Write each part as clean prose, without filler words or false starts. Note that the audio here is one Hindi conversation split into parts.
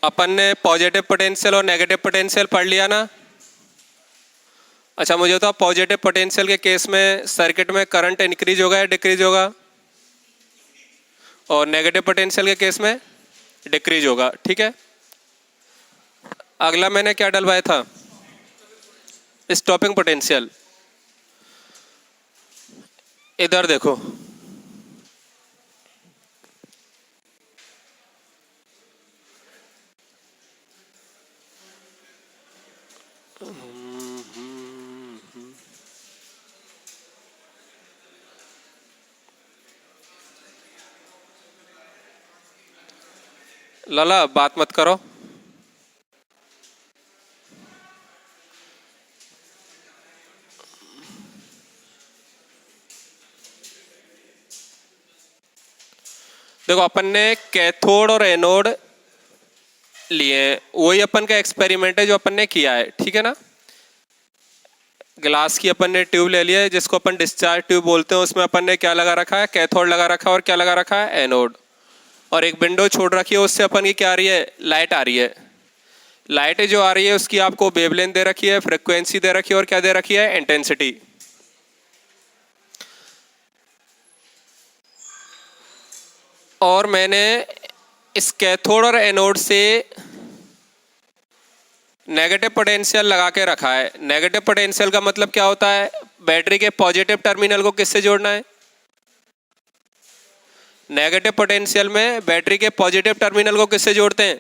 अपन ने पॉजिटिव पोटेंशियल और नेगेटिव पोटेंशियल पढ़ लिया ना। अच्छा मुझे तो पॉजिटिव पोटेंशियल के केस में सर्किट में करंट इंक्रीज होगा या डिक्रीज होगा, और नेगेटिव पोटेंशियल के केस में डिक्रीज होगा। ठीक है, अगला मैंने क्या डलवाया था, स्टॉपिंग पोटेंशियल। इधर देखो, लाला बात मत करो। देखो अपन ने कैथोड और एनोड लिए, वही अपन का एक्सपेरिमेंट है जो अपन ने किया है। ठीक है ना, ग्लास की अपन ने ट्यूब ले लिया है जिसको अपन डिस्चार्ज ट्यूब बोलते हैं। उसमें अपन ने क्या लगा रखा है, कैथोड लगा रखा है, और क्या लगा रखा है, एनोड। और एक विंडो छोड़ रखी है, उससे अपन की क्या आ रही है, लाइट आ रही है। लाइट जो आ रही है उसकी आपको वेवलेंथ दे रखी है, फ्रिक्वेंसी दे रखी है, और क्या दे रखी है, इंटेंसिटी। और मैंने इस कैथोड और एनोड से नेगेटिव पोटेंशियल लगा के रखा है। नेगेटिव पोटेंशियल का मतलब क्या होता है, बैटरी के पॉजिटिव टर्मिनल को किससे जोड़ना है, नेगेटिव पोटेंशियल में बैटरी के पॉजिटिव टर्मिनल को किससे जोड़ते हैं,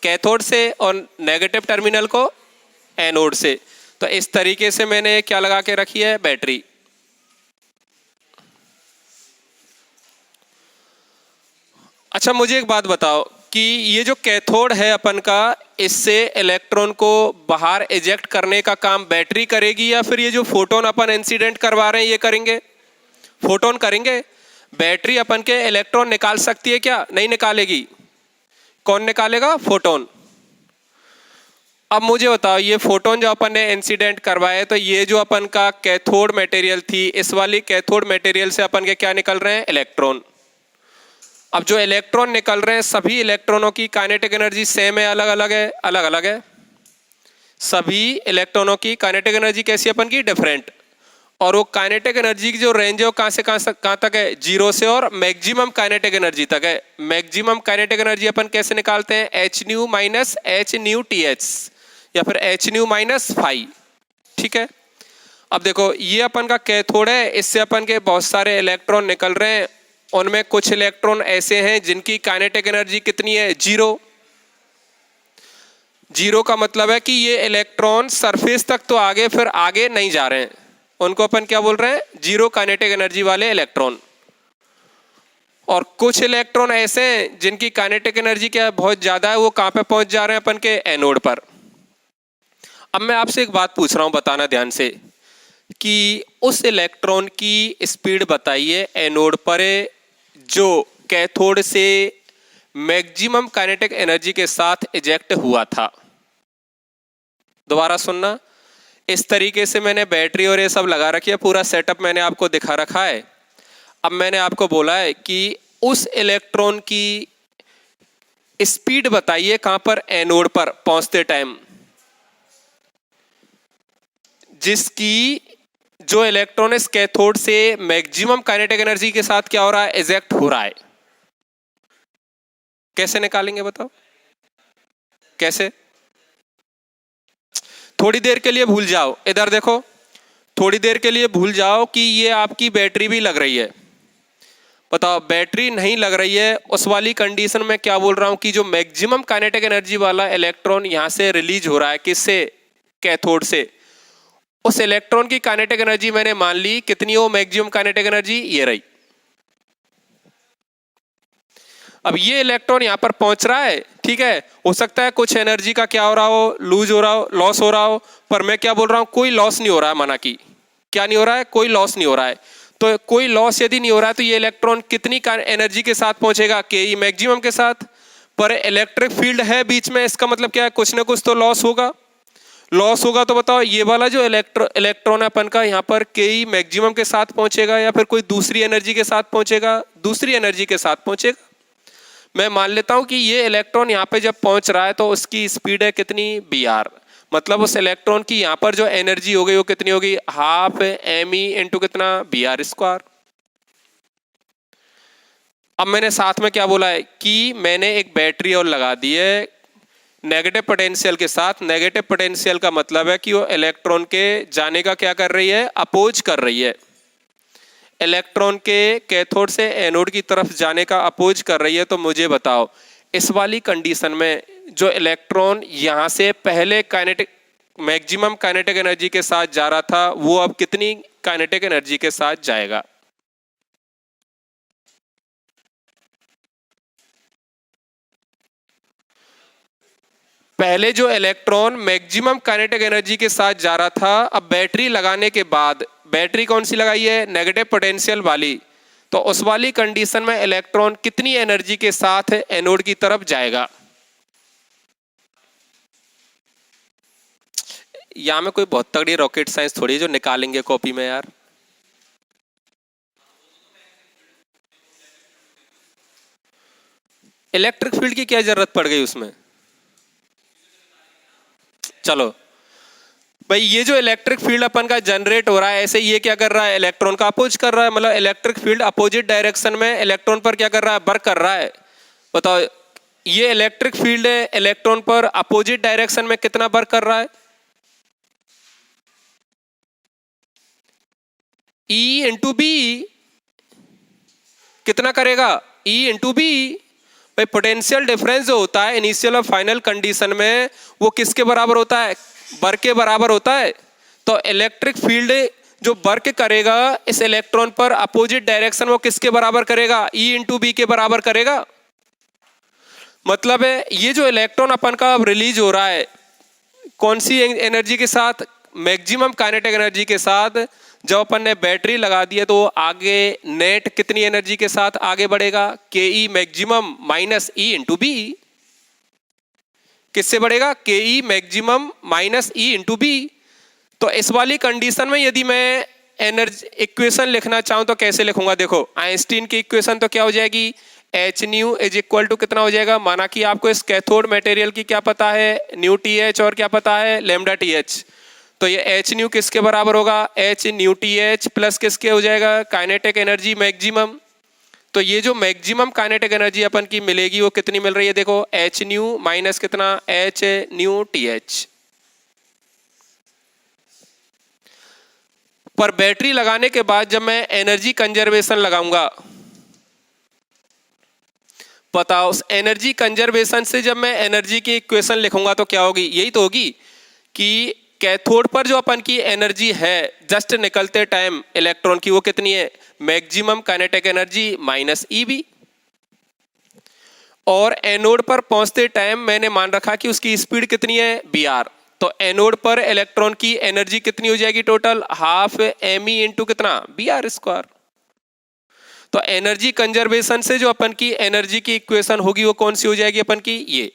कैथोड से, और नेगेटिव टर्मिनल को एनोड से। तो इस तरीके से मैंने क्या लगा के रखी है, बैटरी। अच्छा मुझे एक बात बताओ कि ये जो कैथोड है अपन का, इससे इलेक्ट्रॉन को बाहर इजेक्ट करने का काम बैटरी करेगी, या फिर ये जो फोटोन अपन इंसिडेंट करवा रहे हैं ये करेंगे, फोटोन करेंगे। बैटरी अपन के इलेक्ट्रॉन निकाल सकती है क्या, नहीं निकालेगी। कौन निकालेगा, फोटोन। अब मुझे बताओ, ये फोटोन जो अपन ने इंसिडेंट करवाए, तो ये जो अपन का कैथोड मटेरियल थी, इस वाली कैथोड मटेरियल से अपन के क्या निकल रहे हैं, इलेक्ट्रॉन। अब जो इलेक्ट्रॉन निकल रहे हैं, सभी इलेक्ट्रॉनों की काइनेटिक एनर्जी सेम है, अलग अलग है, अलग अलग है। सभी इलेक्ट्रॉनों की काइनेटिक एनर्जी कैसी है अपन की, डिफरेंट। और वो काइनेटिक एनर्जी की जो रेंज है वो कहाँ से कहाँ तक है, 0 से और मैक्सिमम काइनेटिक एनर्जी तक है। मैक्सिमम काइनेटिक एनर्जी अपन कैसे निकालते हैं, H nu minus H nu T H, या फिर एच न्यू माइनस फाई। ठीक है, अब देखो ये अपन का कैथोड है, इससे अपन के बहुत सारे इलेक्ट्रॉन निकल रहे हैं। उनमें कुछ इलेक्ट्रॉन ऐसे हैं जिनकी काइनेटिक एनर्जी कितनी है, 0। 0 का मतलब है कि ये इलेक्ट्रॉन सरफेस तक तो आगे, फिर आगे नहीं जा रहे हैं। उनको अपन क्या बोल रहे हैं, 0 काइनेटिक एनर्जी वाले इलेक्ट्रॉन। और कुछ इलेक्ट्रॉन ऐसे हैं जिनकी काइनेटिक एनर्जी क्या है, बहुत ज्यादा है। वो कहां पे पहुंच जा रहे हैं, अपन के एनोड पर। अब मैं आपसे एक बात पूछ रहा हूं, बताना ध्यान से, कि उस इलेक्ट्रॉन की स्पीड बताइए एनोड पर जो कैथोड से मैक्सिमम काइनेटिक एनर्जी के साथ इजेक्ट हुआ था। दोबारा सुनना, इस तरीके से मैंने बैटरी और ये सब लगा रखी है, पूरा सेटअप मैंने आपको दिखा रखा है। अब मैंने आपको बोला है कि उस इलेक्ट्रॉन की स्पीड बताइए कहां पर, एनोड पर पहुंचते टाइम, जिसकी जो इलेक्ट्रॉन इस कैथोड से मैक्सिमम काइनेटिक एनर्जी के साथ क्या हो रहा है, इजेक्ट हो रहा है। कैसे निकालेंगे बताओ, कैसे। थोड़ी देर के लिए भूल जाओ, इधर देखो, थोड़ी देर के लिए भूल जाओ कि ये आपकी बैटरी भी लग रही है। बताओ, बैटरी नहीं लग रही है, उस वाली कंडीशन में क्या बोल रहा हूं कि जो मैक्सिमम काइनेटिक एनर्जी वाला इलेक्ट्रॉन यहां से रिलीज हो रहा है, किससे, कैथोड से, उस इलेक्ट्रॉन की काइनेटिक एनर्जी मैंने मान ली कितनी हो, मैक्सिमम काइनेटिक एनर्जी ये रही। अब ये इलेक्ट्रॉन यहां पर पहुंच रहा है, ठीक है। हो सकता है कुछ एनर्जी का क्या हो रहा हो, लूज हो रहा हो, लॉस हो रहा हो, पर मैं क्या बोल रहा हूं, कोई लॉस नहीं हो रहा है। माना कि क्या नहीं हो रहा है, कोई लॉस नहीं हो रहा है। तो कोई लॉस यदि नहीं हो रहा है, तो ये इलेक्ट्रॉन कितनी एनर्जी के साथ पहुंचेगा, के मैक्सिमम के साथ। पर इलेक्ट्रिक फील्ड है बीच में, इसका मतलब क्या है, कुछ ना कुछ तो लॉस होगा। लॉस होगा तो बताओ, ये वाला जो इलेक्ट्रॉन है अपन का, यहाँ पर के मैक्सिमम के साथ पहुंचेगा, या फिर कोई दूसरी एनर्जी के साथ पहुंचेगा, दूसरी एनर्जी के साथ पहुंचेगा। मैं मान लेता हूं कि ये इलेक्ट्रॉन यहाँ पे जब पहुंच रहा है तो उसकी स्पीड है कितनी, बी आर। मतलब उस इलेक्ट्रॉन की यहाँ पर जो एनर्जी हो गई वो कितनी होगी, हाफ एम ई इंटू कितना, बी आर स्क्वायर। अब मैंने साथ में क्या बोला है कि मैंने एक बैटरी और लगा दी है नेगेटिव पोटेंशियल के साथ। नेगेटिव पोटेंशियल का मतलब है कि वो इलेक्ट्रॉन के जाने का क्या कर रही है, अपोज कर रही है। इलेक्ट्रॉन के कैथोड से एनोड की तरफ जाने का अपोज कर रही है। तो मुझे बताओ इस वाली कंडीशन में जो इलेक्ट्रॉन यहां से पहले काइनेटिक मैक्सिमम काइनेटिक एनर्जी के साथ जा रहा था वो अब कितनी काइनेटिक एनर्जी के साथ जाएगा। पहले जो इलेक्ट्रॉन मैक्सिमम काइनेटिक एनर्जी के साथ जा रहा था, अब बैटरी लगाने के बाद, बैटरी कौन सी लगाई है, नेगेटिव पोटेंशियल वाली, तो उस वाली कंडीशन में इलेक्ट्रॉन कितनी एनर्जी के साथ एनोड की तरफ जाएगा। यहां में कोई बहुत तगड़ी रॉकेट साइंस थोड़ी जो निकालेंगे कॉपी में यार। इलेक्ट्रिक फील्ड की क्या जरूरत पड़ गई उसमें। चलो भाई, ये जो इलेक्ट्रिक फील्ड अपन का जनरेट हो रहा है, ऐसे ये क्या कर रहा है, इलेक्ट्रॉन का अपोज कर रहा है। मतलब इलेक्ट्रिक फील्ड अपोजिट डायरेक्शन में इलेक्ट्रॉन पर क्या कर रहा है, वर्क कर रहा है। बताओ ये इलेक्ट्रिक फील्ड है, इलेक्ट्रॉन पर अपोजिट डायरेक्शन में कितना वर्क कर रहा है, ई इंटू बी। कितना करेगा, ई इंटू बी। भाई पोटेंशियल डिफरेंस जो होता है इनिशियल और फाइनल कंडीशन में वो किसके बराबर होता है, वर्क के बराबर होता है। तो इलेक्ट्रिक फील्ड जो वर्क करेगा इस इलेक्ट्रॉन पर अपोजिट डायरेक्शन, वो किसके बराबर करेगा, ई इंटू बी के बराबर करेगा। मतलब है ये जो इलेक्ट्रॉन अपन का अब रिलीज हो रहा है कौन सी एनर्जी के साथ, मैक्सिमम काइनेटिक एनर्जी के साथ। जब अपन ने बैटरी लगा दी है तो आगे नेट कितनी एनर्जी के साथ आगे बढ़ेगा, K E maximum minus E into B. किससे बढ़ेगा, K E maximum minus E into B. तो इस वाली कंडीशन में यदि मैं एनर्जी इक्वेशन लिखना चाहूं तो कैसे लिखूंगा, देखो आइंस्टीन की इक्वेशन तो क्या हो जाएगी, H nu is equal to कितना हो जाएगा, माना कि आपको इस कैथोड मटेरियल की क्या पता है, न्यू टी एच, और क्या पता है, लेमडा टी एच। तो ये एच न्यू किसके बराबर होगा, H nu T H plus किसके हो जाएगा, काइनेटिक एनर्जी मैक्सिमम। तो ये जो मैक्सिमम काइनेटिक एनर्जी अपन की मिलेगी वो कितनी मिल रही है, देखो एच न्यू माइनस कितना, एच न्यू टी एच। पर बैटरी लगाने के बाद जब मैं एनर्जी कंजर्वेशन लगाऊंगा, बताओ उस एनर्जी कंजर्वेशन से जब मैं एनर्जी की इक्वेशन लिखूंगा तो क्या होगी, यही तो होगी कि कैथोड पर जो अपन की एनर्जी है जस्ट निकलते टाइम इलेक्ट्रॉन की वो कितनी है, maximum kinetic energy minus E B. और एनोड पर पहुंचते टाइम मैंने मान रखा कि उसकी स्पीड कितनी है, बी आर। तो एनोड पर इलेक्ट्रॉन की एनर्जी कितनी हो जाएगी total, half M E into कितना, बी आर स्क्वायर। तो एनर्जी कंजर्वेशन से जो अपन की एनर्जी की इक्वेशन होगी वो कौन सी हो जाएगी अपन की, ये।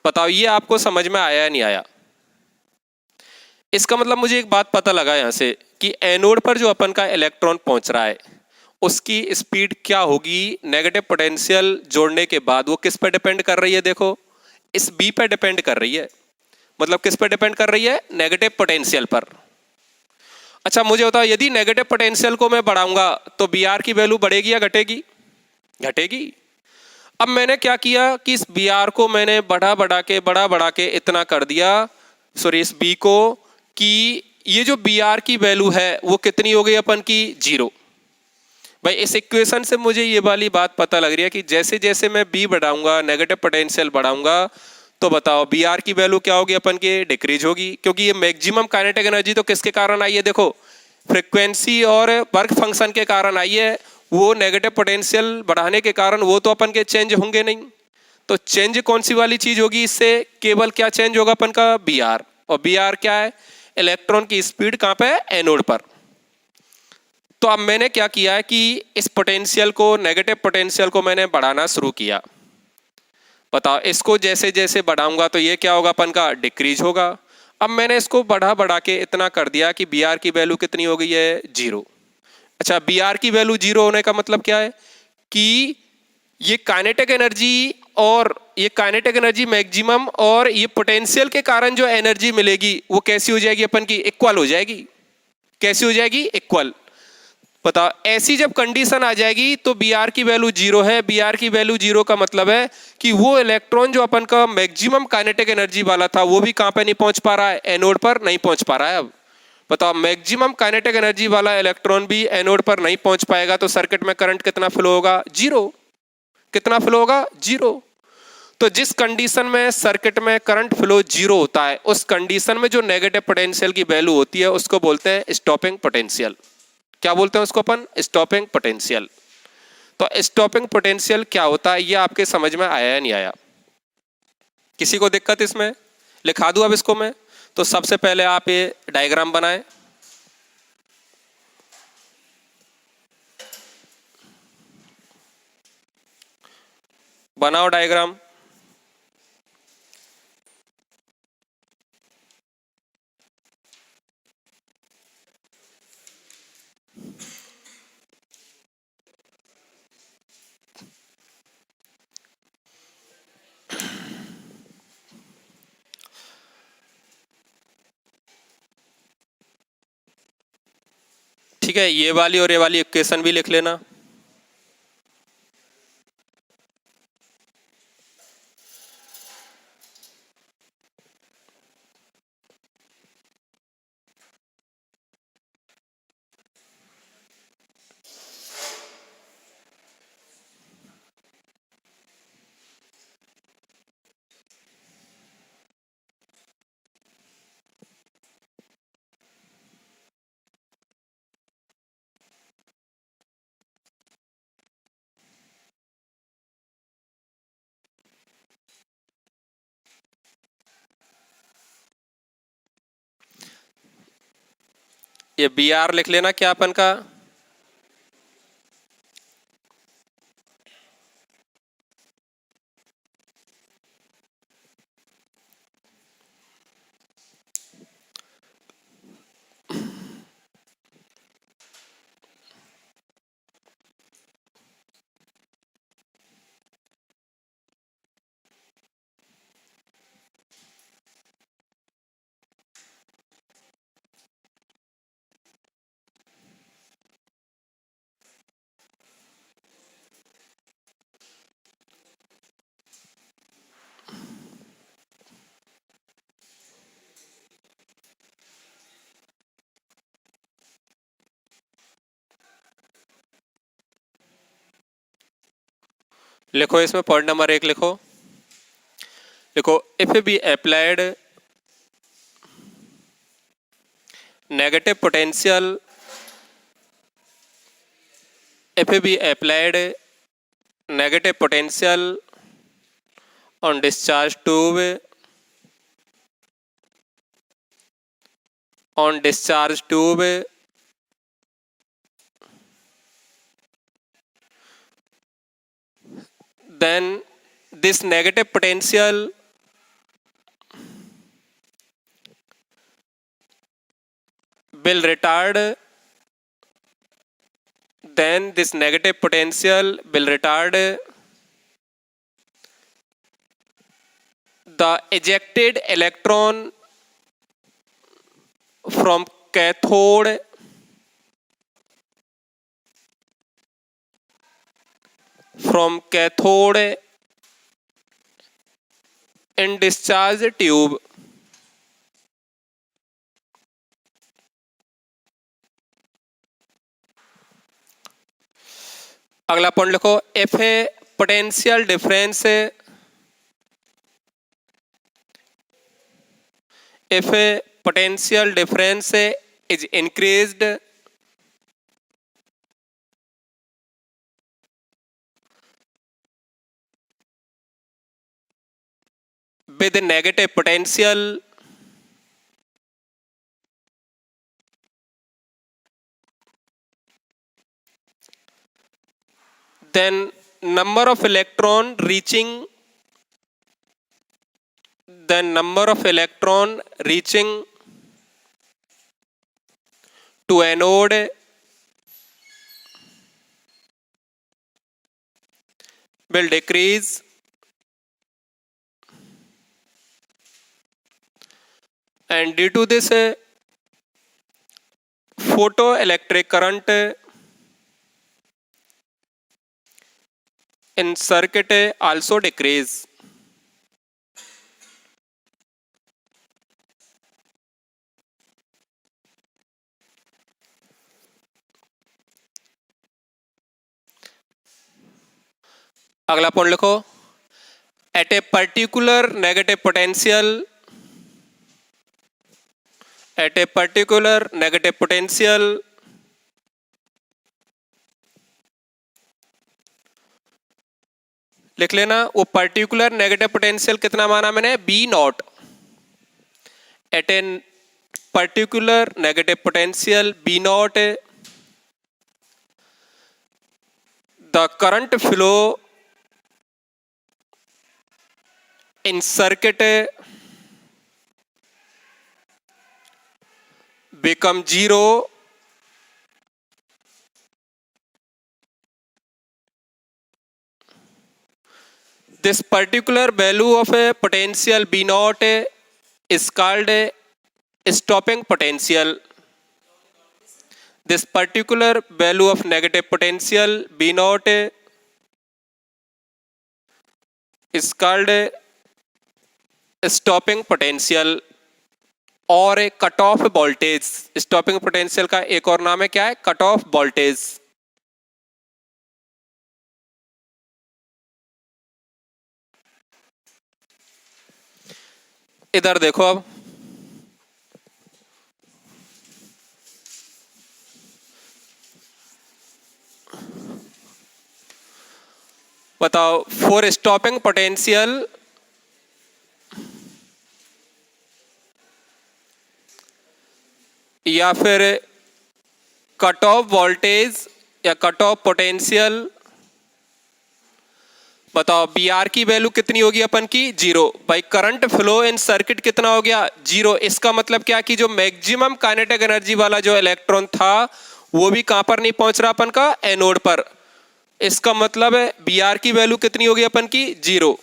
बताओ ये आपको समझ में आया या नहीं आया। इसका मतलब मुझे एक बात पता लगा यहां से कि एनोड पर जो अपन का इलेक्ट्रॉन पहुंच रहा है उसकी स्पीड क्या होगी नेगेटिव पोटेंशियल जोड़ने के बाद, वो किस पर डिपेंड कर रही है, देखो इस बी पर डिपेंड कर रही है। मतलब किस पर डिपेंड कर रही है, नेगेटिव पोटेंशियल पर। अच्छा मुझे बताओ यदि नेगेटिव पोटेंशियल को मैं बढ़ाऊंगा तो बी आर की वैल्यू बढ़ेगी या घटेगी, घटेगी। अब मैंने क्या किया कि इस बी आर को मैंने बढ़ा बढ़ा के इतना कर दिया, सॉरी इस बी को, कि ये जो बी आर की वैल्यू है वो कितनी हो गई अपन की, 0। भाई इस इक्वेशन से मुझे ये वाली बात पता लग रही है कि जैसे जैसे मैं बी बढ़ाऊंगा, नेगेटिव पोटेंशियल बढ़ाऊंगा, तो बताओ बी आर की वैल्यू क्या होगी अपन की, डिक्रीज होगी। क्योंकि ये मैक्सिमम काइनेटिक एनर्जी तो किसके कारण आई है, देखो फ्रीक्वेंसी और वर्क फंक्शन के कारण आई है। वो नेगेटिव पोटेंशियल बढ़ाने के कारण वो तो अपन के चेंज होंगे नहीं। तो चेंज कौन सी वाली चीज होगी, इससे केवल क्या चेंज होगा अपन का, बी आर। और बी आर क्या है, इलेक्ट्रॉन की स्पीड कहां पे है, एनोड पर। तो अब मैंने क्या किया है कि इस पोटेंशियल को, नेगेटिव पोटेंशियल को मैंने बढ़ाना शुरू किया। बताओ इसको जैसे जैसे बढ़ाऊंगा तो ये क्या होगा अपन का, डिक्रीज होगा। अब मैंने इसको बढ़ा के इतना कर दिया कि बी आर की वैल्यू कितनी हो गई है, 0। अच्छा बी आर की वैल्यू 0 होने का मतलब क्या है कि ये काइनेटिक एनर्जी और ये काइनेटिक एनर्जी मैक्सिमम और ये पोटेंशियल के कारण जो एनर्जी मिलेगी वो कैसी हो जाएगी अपन की, इक्वल हो जाएगी। कैसी हो जाएगी, इक्वल। बताओ ऐसी जब कंडीशन आ जाएगी तो बी आर की वैल्यू जीरो है। बी आर की वैल्यू जीरो का मतलब है कि वो इलेक्ट्रॉन जो अपन का मैक्सिमम काइनेटिक एनर्जी वाला था वो भी कहां पे नहीं पहुंच पा रहा है, एनोड पर नहीं पहुंच पा रहा है। अब बताओ मैक्सिमम काइनेटिक एनर्जी वाला इलेक्ट्रॉन भी एनोड पर नहीं पहुंच पाएगा तो सर्किट में करंट कितना फ्लो होगा, जीरो। कितना फ्लो होगा, जीरो। तो जिस कंडीशन में सर्किट में करंट फ्लो जीरो होता है उस कंडीशन में जो नेगेटिव पोटेंशियल की वैल्यू होती है उसको बोलते हैं स्टॉपिंग पोटेंशियल। क्या बोलते हैं उसको अपन, स्टॉपिंग पोटेंशियल। तो स्टॉपिंग पोटेंशियल क्या होता है ये आपके समझ में आया या नहीं आया, किसी को दिक्कत इसमें? लिखा दूं अब इसको मैं? तो सबसे पहले आप ये डायग्राम बनाएं। बनाओ डायग्राम। ठीक है, ये वाली और ये वाली इक्वेशन भी लिख लेना। ये बी आर लिख लेना क्या अपन का, लिखो इसमें पॉइंट नंबर 1 लिखो। देखो if be applied negative potential, if be applied negative potential on discharge tube, on discharge tube, then this negative potential will retard, then this negative potential will retard the ejected electron from cathode in discharge tube। अगला पॉइंट लिखो, if A potential difference, if a potential difference is increased with negative potential, then number of electron reaching to anode will decrease and due to this photoelectric current in circuit also decrease. अगला पॉइंट लिखो, at a particular negative potential, at a particular negative potential लिख लेना। वो पर्टिकुलर नेगेटिव पोटेंशियल कितना माना मैंने, B not. At a particular negative potential B not the current flow in circuit become zero this particular value of a potential B naught is called a stopping potential. This particular value of negative potential B naught is called a stopping potential और एक cut off voltage. Stopping potential का एक और नाम है क्या है, कट ऑफ वोल्टेज। इधर देखो अब, बताओ फॉर स्टॉपिंग पोटेंशियल या फिर कट ऑफ वोल्टेज या कट ऑफ पोटेंशियल, बताओ बी आर की वैल्यू कितनी होगी अपन की, जीरो। भाई करंट फ्लो इन सर्किट कितना हो गया, जीरो। इसका मतलब क्या कि जो मैक्सिमम काइनेटिक एनर्जी वाला जो इलेक्ट्रॉन था वो भी कहां पर नहीं पहुंच रहा अपन का, एनोड पर। इसका मतलब है बी आर की वैल्यू कितनी होगी अपन की, जीरो।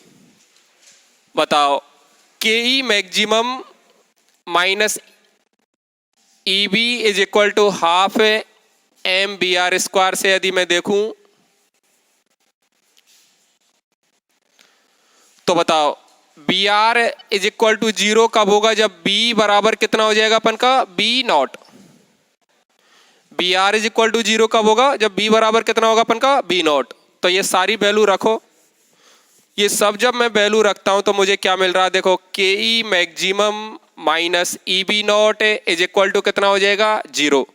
बताओ K E maximum minus E B is equal to half M B R square से यदि मैं देखूं तो बताओ B R is equal to zero कब होगा, जब बी बराबर कितना हो जाएगा अपन का, B not. B R is equal to zero कब होगा, जब बी बराबर कितना होगा अपन का, बी नॉट। तो ये सारी वैल्यू रखो, ये सब जब मैं वैल्यू रखता हूं तो मुझे क्या मिल रहा है, देखो K E maximum minus E B not is equal to कितना हो जाएगा, जीरो।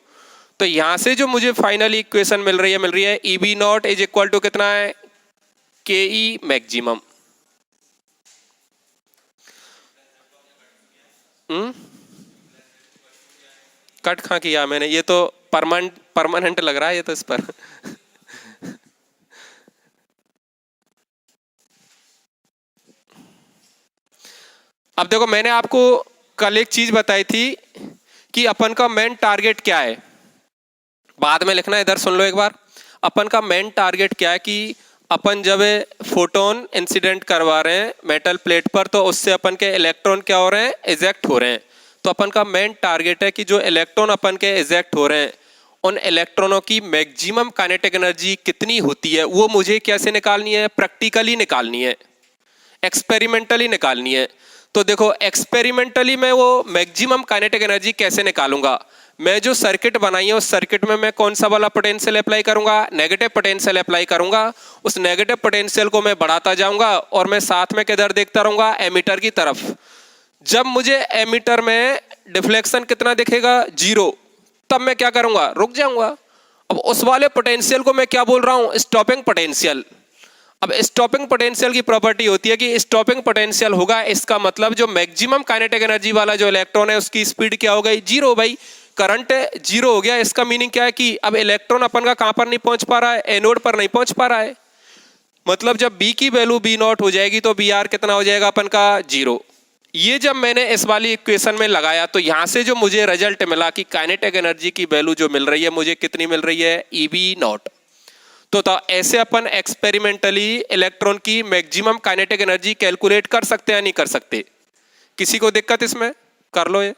तो यहां से जो मुझे फाइनली इक्वेशन मिल रही है E B not is equal to कितना है, के ई मैक्सिमम। कट खा किया मैंने, ये तो परमानेंट लग रहा है ये तो इस पर। अब देखो मैंने आपको कल एक चीज बताई थी कि अपन का मेन टारगेट क्या है, बाद में लिखना, इधर सुन लो एक बार। अपन का मेन टारगेट क्या है कि अपन जब फोटोन इंसिडेंट करवा रहे हैं मेटल प्लेट पर तो उससे अपन के इलेक्ट्रॉन क्या हो रहे हैं, इजेक्ट हो रहे हैं। तो अपन का मेन टारगेट है कि जो इलेक्ट्रॉन अपन के इजेक्ट हो रहे हैं उन इलेक्ट्रॉनों की मैक्सिमम काइनेटिक एनर्जी कितनी होती है वो मुझे कैसे निकालनी है, प्रैक्टिकली निकालनी है, एक्सपेरिमेंटली निकालनी है। तो देखो एक्सपेरिमेंटली मैं वो मैक्सिमम काइनेटिक एनर्जी कैसे निकालूंगा, मैं जो सर्किट बनाई है उस सर्किट में मैं कौन सा वाला पोटेंशियल अप्लाई करूंगा, नेगेटिव पोटेंशियल अप्लाई करूंगा। उस नेगेटिव पोटेंशियल को मैं बढ़ाता जाऊंगा और मैं साथ में किधर देखता रहूंगा, एमीटर की तरफ। जब मुझे एमीटर में डिफ्लेक्शन कितना दिखेगा, जीरो, तब मैं क्या करूंगा, रुक जाऊंगा। अब उस वाले पोटेंशियल को मैं क्या बोल रहा हूं, स्टॉपिंग पोटेंशियल। अब स्टॉपिंग पोटेंशियल की प्रॉपर्टी होती है कि स्टॉपिंग पोटेंशियल होगा, इसका मतलब जो मैक्सिमम काइनेटिक एनर्जी वाला जो इलेक्ट्रॉन है उसकी स्पीड क्या हो गई, जीरो। भाई करंट जीरो हो गया, इसका मीनिंग क्या है कि अब इलेक्ट्रॉन अपन का कहां पर नहीं पहुंच पा रहा है, एनोड पर नहीं पहुंच पा रहा है। मतलब जब बी की वैल्यू बी नॉट हो जाएगी तो बी आर कितना हो जाएगा अपन का, जीरो। ये जब मैंने इस वाली इक्वेशन में लगाया तो यहां से जो मुझे रिजल्ट मिला कि काइनेटिक एनर्जी की वैल्यू जो मिल रही है मुझे कितनी मिल रही है, ई बी नॉट। तो ऐसे अपन एक्सपेरिमेंटली इलेक्ट्रॉन की मैक्सिमम काइनेटिक एनर्जी कैलकुलेट कर सकते हैं या नहीं कर सकते? किसी को दिक्कत इसमें? कर लो ये।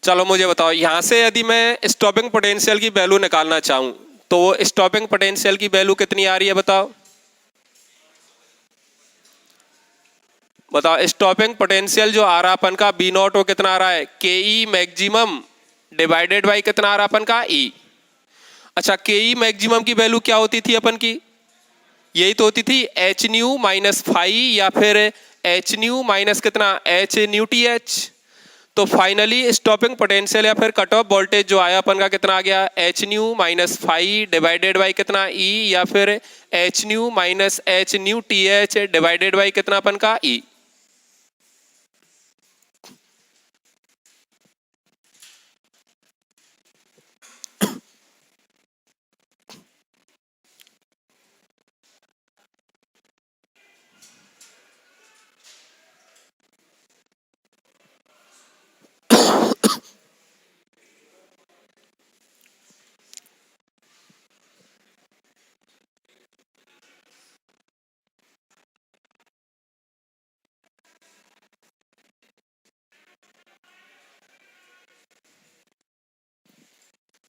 चलो मुझे बताओ, यहां से यदि मैं स्टॉपिंग पोटेंशियल की वैल्यू निकालना चाहूं तो स्टॉपिंग पोटेंशियल की वैल्यू कितनी आ रही है बताओ? बताओ स्टॉपिंग पोटेंशियल जो आ रहा अपन का बी नॉट, वो कितना आ रहा है? के ई मैक्सिमम डिवाइडेड बाई कितना आ रहा अपन का? ई। अच्छा, के ई मैक्सिमम की वैल्यू क्या होती थी अपन की? यही तो होती थी एच न्यू माइनस फाई, या फिर एच न्यू माइनस कितना? H nu T H. तो फाइनली स्टॉपिंग पोटेंशियल या फिर कट ऑफ वोल्टेज जो आया अपन का कितना आ गया? H nu minus phi divided by कितना? ई, या फिर H nu minus H nu T H divided by कितना अपन का? ई।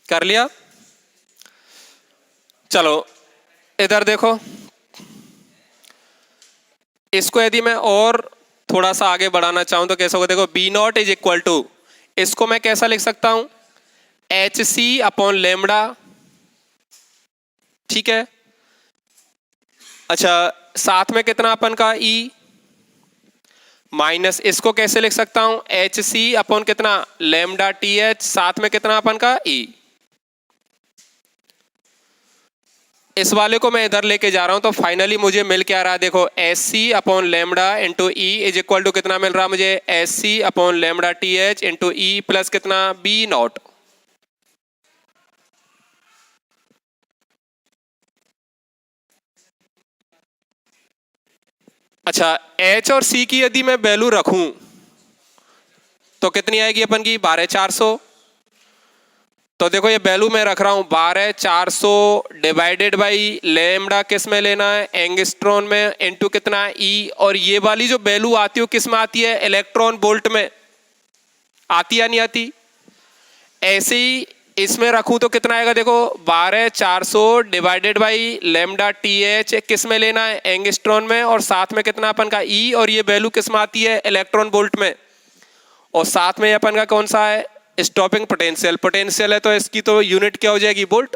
कर लिया? चलो इधर देखो, इसको यदि मैं और थोड़ा सा आगे बढ़ाना चाहूं तो कैसा होगा? देखो B not is equal to, इसको मैं कैसा लिख सकता हूं? H C upon lambda. ठीक है। अच्छा, साथ में कितना अपन का? ई माइनस, इसको कैसे लिख सकता हूं? एच सी अपॉन कितना? लेमडा टी एच, साथ में कितना अपन का? ई। इस वाले को मैं इधर लेके जा रहा हूं तो फाइनली मुझे मिल क्या रहा है? देखो S C upon lambda into E is equal to कितना मिल रहा मुझे? S C upon lambda T H into E plus कितना? B naught. अच्छा, एच और सी की यदि मैं वैल्यू रखूं तो कितनी आएगी अपन की? 12400। तो देखो ये वैल्यू मैं रख रहा हूं 12400 डिवाइडेड बाई लेमडा किस में लेना है? एंगस्ट्रॉन में, इनटू कितना? ई। और ये वाली जो वैल्यू आती है किस में आती है? इलेक्ट्रॉन वोल्ट में आती या नहीं आती? ऐसे ही इसमें रखूं तो कितना आएगा? देखो 12400 divided by lambda T H किस में लेना है? एंगस्ट्रॉन में, और साथ में कितना अपन का? ई। और ये वैल्यू किस में आती है? इलेक्ट्रॉन वोल्ट में। और साथ में अपन का कौन सा है? Stopping potential. पोटेंशियल है तो इसकी तो यूनिट क्या हो जाएगी? वोल्ट।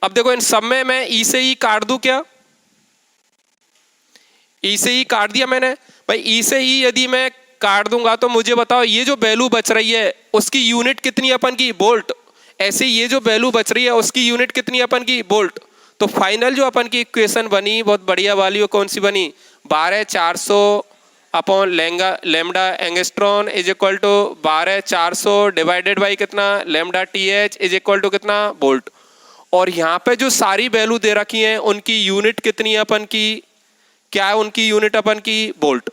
अब देखो इन सब में मैं ई से ई काट दूं क्या? ई से ई काट दिया मैंने भाई। ई से ई यदि मैं काट दूंगा तो मुझे बताओ ये जो वैल्यू बच रही है उसकी यूनिट कितनी अपन की? वोल्ट। ऐसे ये जो वैल्यू बच रही है उसकी यूनिट कितनी अपन की? वोल्ट। तो फाइनल जो अपन की इक्वेशन बनी बहुत बढ़िया वाली, वो कौन सी बनी? 12400 upon lambda angstrom is equal to 12400 divided by कितना? Lambda T H is equal to कितना? वोल्ट। और यहाँ पे जो सारी वैल्यू दे रखी हैं उनकी यूनिट कितनी है अपन की? क्या है उनकी यूनिट अपन की? वोल्ट।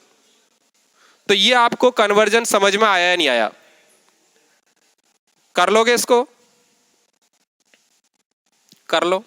तो ये आपको कन्वर्जन समझ में आया या नहीं आया? कर लोगे इसको? कर लो।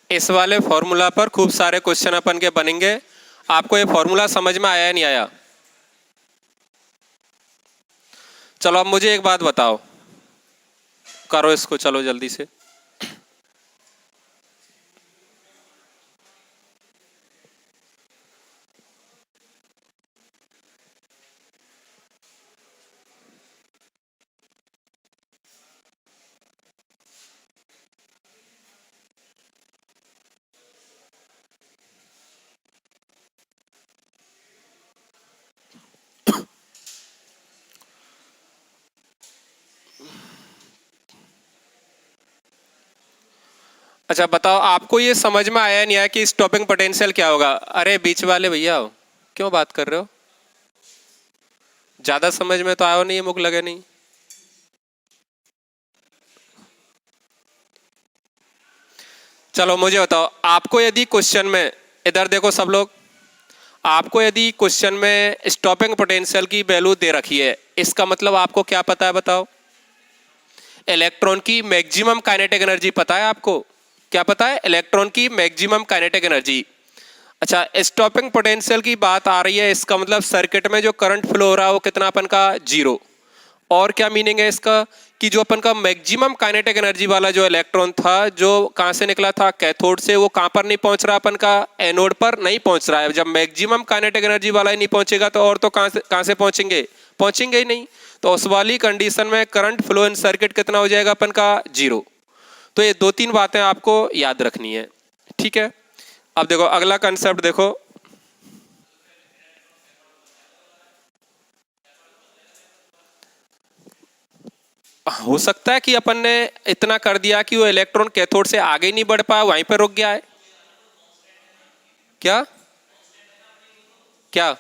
इस वाले फॉर्मूला पर खूब सारे क्वेश्चन अपन के बनेंगे। आपको ये फॉर्मूला समझ में आया या नहीं आया? चलो अब मुझे एक बात बताओ, करो इसको, चलो जल्दी से। अच्छा बताओ, आपको ये समझ में आया नहीं आया कि स्टॉपिंग पोटेंशियल क्या होगा? अरे बीच वाले भैया हो, क्यों बात कर रहे हो? ज्यादा समझ में तो आयो नहीं, मुख लगे नहीं। चलो मुझे बताओ, आपको यदि क्वेश्चन में, इधर देखो सब लोग, आपको यदि क्वेश्चन में स्टॉपिंग पोटेंशियल की वैल्यू दे रखी है, इसका मतलब आपको क्या पता है बताओ? इलेक्ट्रॉन की मैक्सिमम काइनेटिक एनर्जी पता है आपको? क्या पता है? इलेक्ट्रॉन की मैक्सिमम काइनेटिक एनर्जी। अच्छा, स्टॉपिंग पोटेंशियल की बात आ रही है, इसका मतलब सर्किट में जो करंट फ्लो हो रहा है वो कितना अपन का? जीरो। और क्या मीनिंग है इसका? कि जो अपन का मैक्सिमम काइनेटिक एनर्जी वाला जो इलेक्ट्रॉन था, जो कहां से निकला था? कैथोड से, वो कहां पर नहीं पहुंच रहा अपन का? एनोड पर नहीं पहुंच रहा है। जब मैक्सिमम काइनेटिक एनर्जी वाला ही नहीं पहुंचेगा तो और तो कहां से पहुंचेंगे? पहुंचेंगे ही नहीं। तो उस वाली कंडीशन में करंट फ्लो इन सर्किट कितना हो जाएगा अपन का? जीरो। तो ये दो तीन बातें आपको याद रखनी है, ठीक है? अब देखो अगला कंसेप्ट देखो। हो सकता है कि अपन ने इतना कर दिया कि वो इलेक्ट्रॉन कैथोड से आगे नहीं बढ़ पाया, वहीं पर रुक गया है। क्या क्या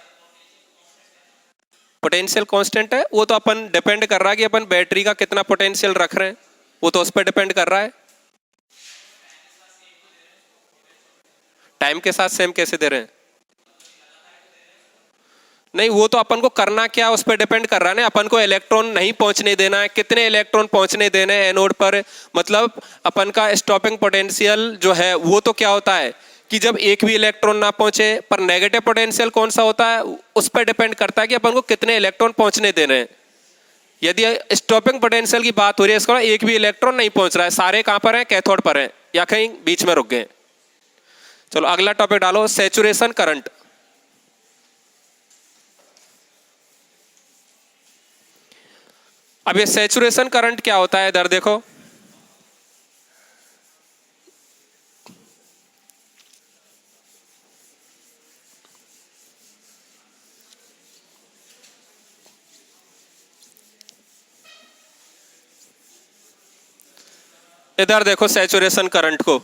पोटेंशियल कांस्टेंट है? वो तो अपन डिपेंड कर रहा है कि अपन बैटरी का कितना पोटेंशियल रख रहे हैं, वो तो उस पर डिपेंड कर रहा है। टाइम के साथ सेम कैसे दे रहे हैं? नहीं, वो तो अपन को करना क्या उस पर डिपेंड कर रहा है ना। अपन को इलेक्ट्रॉन नहीं पहुंचने देना है, कितने इलेक्ट्रॉन पहुंचने देने हैं एनोड पर। मतलब अपन का स्टॉपिंग पोटेंशियल जो है वो तो क्या होता है कि जब एक भी इलेक्ट्रॉन ना पहुंचे। पर नेगेटिव पोटेंशियल कौन सा होता है? उस पर डिपेंड करता है कि अपन को कितने इलेक्ट्रॉन पहुंचने देने हैं। यदि स्टॉपिंग पोटेंशियल की बात हो रही है, इसका एक भी इलेक्ट्रॉन नहीं पहुंच रहा है, सारे कहां पर हैं? कैथोड पर हैं या कहीं बीच में रुक गए। चलो अगला टॉपिक डालो, सैचुरेशन करंट। अब ये सैचुरेशन करंट क्या होता है, इधर देखो। इधर देखो सैचुरेशन करंट को।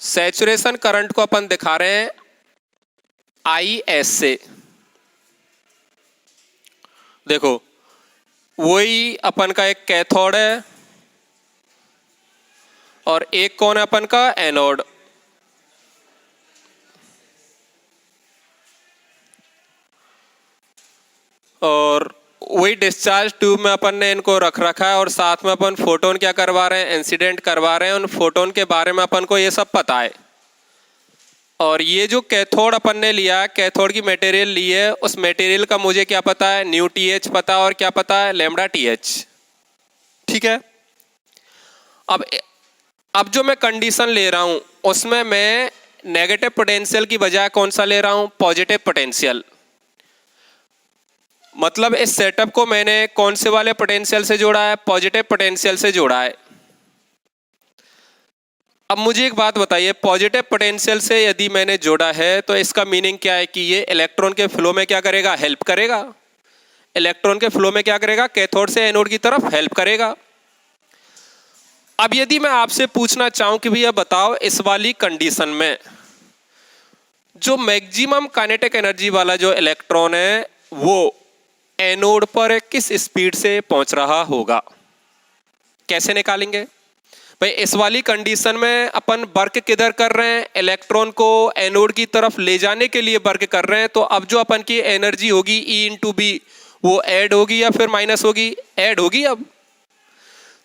सैचुरेशन करंट को अपन दिखा रहे हैं आई एस से। देखो वही अपन का एक कैथोड है और एक कौन है अपन का? एनोड। और वही डिस्चार्ज ट्यूब में अपन ने इनको रख रखा है और साथ में अपन फोटोन क्या करवा रहे हैं? इंसिडेंट करवा रहे हैं। उन फोटोन के बारे में अपन को ये सब पता है। और ये जो कैथोड अपन ने लिया, कैथोड की मटेरियल ली है, उस मटेरियल का मुझे क्या पता है? न्यू टी एच पता, और क्या पता है? Lambda T H. ठीक है। अब अब जो मैं कंडीशन ले रहा हूं उसमें मैं नेगेटिव पोटेंशियल की बजाय कौन सा ले रहा हूं? Positive potential. मतलब इस सेटअप को मैंने कौन से वाले पोटेंशियल से जोड़ा है? पॉजिटिव पोटेंशियल से जोड़ा है। अब मुझे एक बात बताइए, पॉजिटिव पोटेंशियल से यदि मैंने जोड़ा है तो इसका मीनिंग क्या है? कि ये इलेक्ट्रॉन के फ्लो में क्या करेगा? हेल्प करेगा। इलेक्ट्रॉन के फ्लो में क्या करेगा? कैथोड से एनोड की तरफ हेल्प करेगा। अब यदि मैं आपसे पूछना चाहूं कि भैया बताओ, इस वाली कंडीशन में जो मैक्सिमम काइनेटिक एनर्जी वाला जो इलेक्ट्रॉन है वो एनोड पर किस स्पीड से पहुंच रहा होगा? कैसे निकालेंगे भाई? इस वाली कंडीशन में अपन वर्क किधर कर रहे हैं? इलेक्ट्रॉन को एनोड की तरफ ले जाने के लिए वर्क कर रहे हैं। तो अब जो अपन की एनर्जी होगी E इंटू बी, वो ऐड होगी या फिर माइनस होगी? ऐड होगी। अब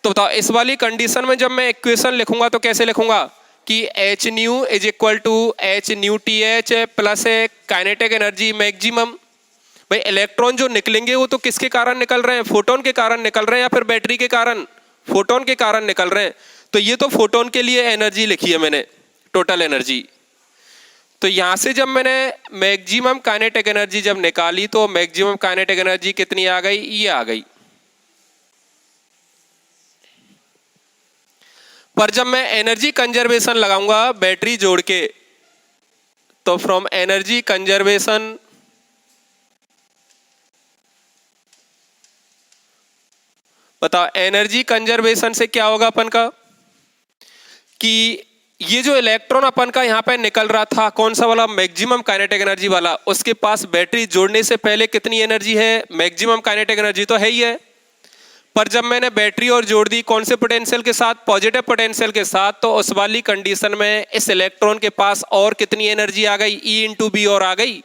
तो बताओ, इस वाली कंडीशन में जब मैं इक्वेशन लिखूंगा तो कैसे लिखूंगा? कि H nu is equal to H nu T H plus kinetic energy maximum. भाई इलेक्ट्रॉन जो निकलेंगे वो तो किसके कारण निकल रहे हैं? फोटोन के कारण निकल रहे हैं या फिर बैटरी के कारण? फोटोन के कारण निकल रहे हैं। तो ये तो फोटोन के लिए एनर्जी लिखी है मैंने, टोटल एनर्जी। तो यहां से जब मैंने मैक्सिमम काइनेटिक एनर्जी जब निकाली तो मैक्सिमम काइनेटिक एनर्जी कितनी आ गई? ये आ गई। पर जब मैं एनर्जी कंजर्वेशन लगाऊंगा बैटरी जोड़ के, तो फ्रॉम एनर्जी कंजर्वेशन बताओ एनर्जी कंजर्वेशन से क्या होगा अपन का कि ये जो इलेक्ट्रॉन अपन का यहाँ पे निकल रहा था कौन सा वाला, मैक्सिमम काइनेटिक एनर्जी वाला, उसके पास बैटरी जोड़ने से पहले कितनी एनर्जी है, मैक्सिमम काइनेटिक एनर्जी तो है ही है। पर जब मैंने बैटरी और जोड़ दी कौन से पोटेंशियल के साथ, पॉजिटिव पोटेंशियल के साथ, तो उस वाली कंडीशन में इस इलेक्ट्रॉन के पास और कितनी एनर्जी आ गई, E इंटू बी और आ गई।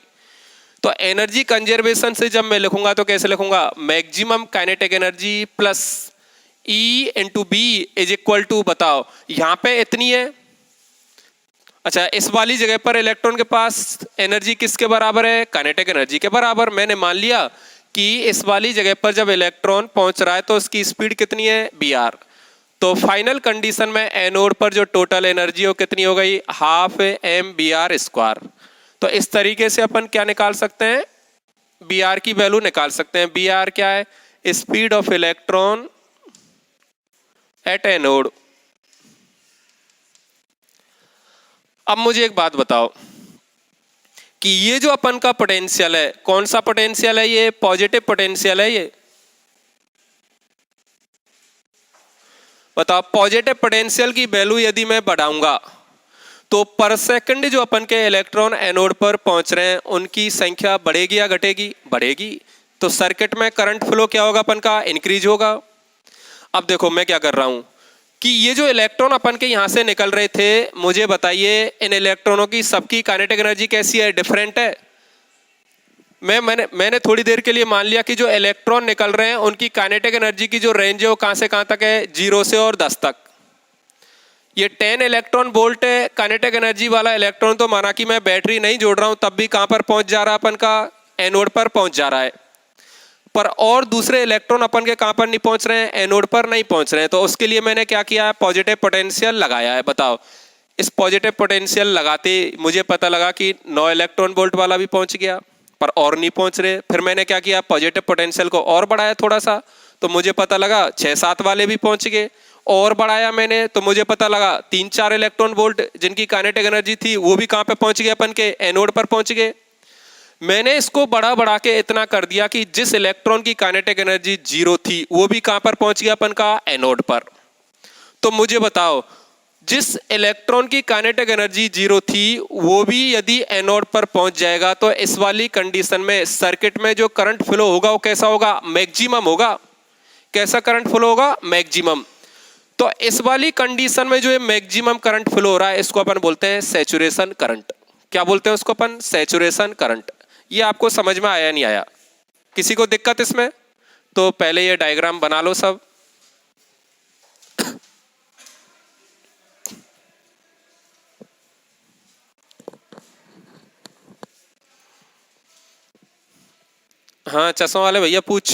तो एनर्जी कंजर्वेशन से जब मैं लिखूंगा तो कैसे लिखूंगा, maximum kinetic energy plus E into B is equal to, बताओ यहां पे इतनी है। अच्छा, इस वाली जगह पर इलेक्ट्रॉन के पास एनर्जी किसके बराबर है, काइनेटिक एनर्जी के बराबर। मैंने मान लिया कि इस वाली जगह पर जब इलेक्ट्रॉन पहुंच रहा है तो उसकी स्पीड कितनी है, br। तो फाइनल कंडीशन में एनोड पर जो टोटल एनर्जी है वो कितनी हो गई, हाफ mvr²। तो इस तरीके से अपन क्या निकाल सकते हैं, br की वैल्यू निकाल सकते हैं। br क्या है, speed of electron at anode. अब मुझे एक बात बताओ कि ये जो अपन का पोटेंशियल है, कौन सा पोटेंशियल है, ये पॉजिटिव पोटेंशियल है। ये बताओ पॉजिटिव पोटेंशियल की वैल्यू यदि मैं बढ़ाऊंगा तो पर सेकंड जो अपन के इलेक्ट्रॉन एनोड पर पहुंच रहे हैं उनकी संख्या बढ़ेगी या घटेगी, बढ़ेगी। तो सर्किट में करंट फ्लो क्या होगा अपन का, इंक्रीज होगा। अब देखो मैं क्या कर रहा हूं कि ये जो इलेक्ट्रॉन अपन के यहां से निकल रहे थे, मुझे बताइए इन इलेक्ट्रॉनों की सबकी काइनेटिक एनर्जी कैसी है, डिफरेंट है। मैंने थोड़ी देर के लिए मान लिया कि जो इलेक्ट्रॉन निकल रहे हैं उनकी काइनेटिक एनर्जी की जो रेंज है वो कहां से कहां तक है, 0 से और 10 तक। ये 10 इलेक्ट्रॉन वोल्ट है काइनेटिक एनर्जी वाला इलेक्ट्रॉन, तो माना कि मैं बैटरी नहीं जोड़ रहा हूं तब भी कहां पर पहुंच जा रहा है अपन का, एनोड पर पहुंच जा रहा है। पर और दूसरे इलेक्ट्रॉन अपन के कहां पर नहीं पहुंच रहे हैं, एनोड पर नहीं पहुंच रहे हैं। तो उसके लिए मैंने क्या किया है, पॉजिटिव पोटेंशियल लगाया है। बताओ इस पॉजिटिव पोटेंशियल लगाते मुझे पता लगा कि 9 इलेक्ट्रॉन वोल्ट वाला भी पहुंच गया, पर और नहीं पहुंच रहे। फिर मैंने क्या किया, पॉजिटिव पोटेंशियल को और बढ़ाया थोड़ा सा, तो मुझे पता लगा 6-7 वाले भी पहुंच गए। और बढ़ाया मैंने तो मुझे पता लगा 3-4 इलेक्ट्रॉन वोल्ट जिनकी काइनेटिक एनर्जी थी वो भी कहां पे पहुंच गए, अपन के एनोड पर पहुंच गए। मैंने इसको बढ़ा बढ़ा के इतना कर दिया कि जिस इलेक्ट्रॉन की काइनेटिक एनर्जी 0 थी वो भी कहां पर पहुंच गया, अपन का एनोड पर। तो मुझे बताओ जिस इलेक्ट्रॉन की काइनेटिक एनर्जी 0 थी वो भी यदि एनोड पर पहुंच जाएगा तो इस वाली कंडीशन में सर्किट में जो करंट फ्लो होगा वो कैसा होगा, मैक्सिमम होगा। कैसा करंट फ्लो होगा, मैक्सिमम। तो इस वाली कंडीशन में जो ये मैक्सिमम करंट फ्लो हो रहा है इसको अपन बोलते हैं सैचुरेशन करंट। क्या बोलते हैं उसको अपन, सैचुरेशन करंट। ये आपको समझ में आया नहीं आया, किसी को दिक्कत इसमें? तो पहले ये डायग्राम बना लो सब। हाँ चश्मा वाले भैया पूछ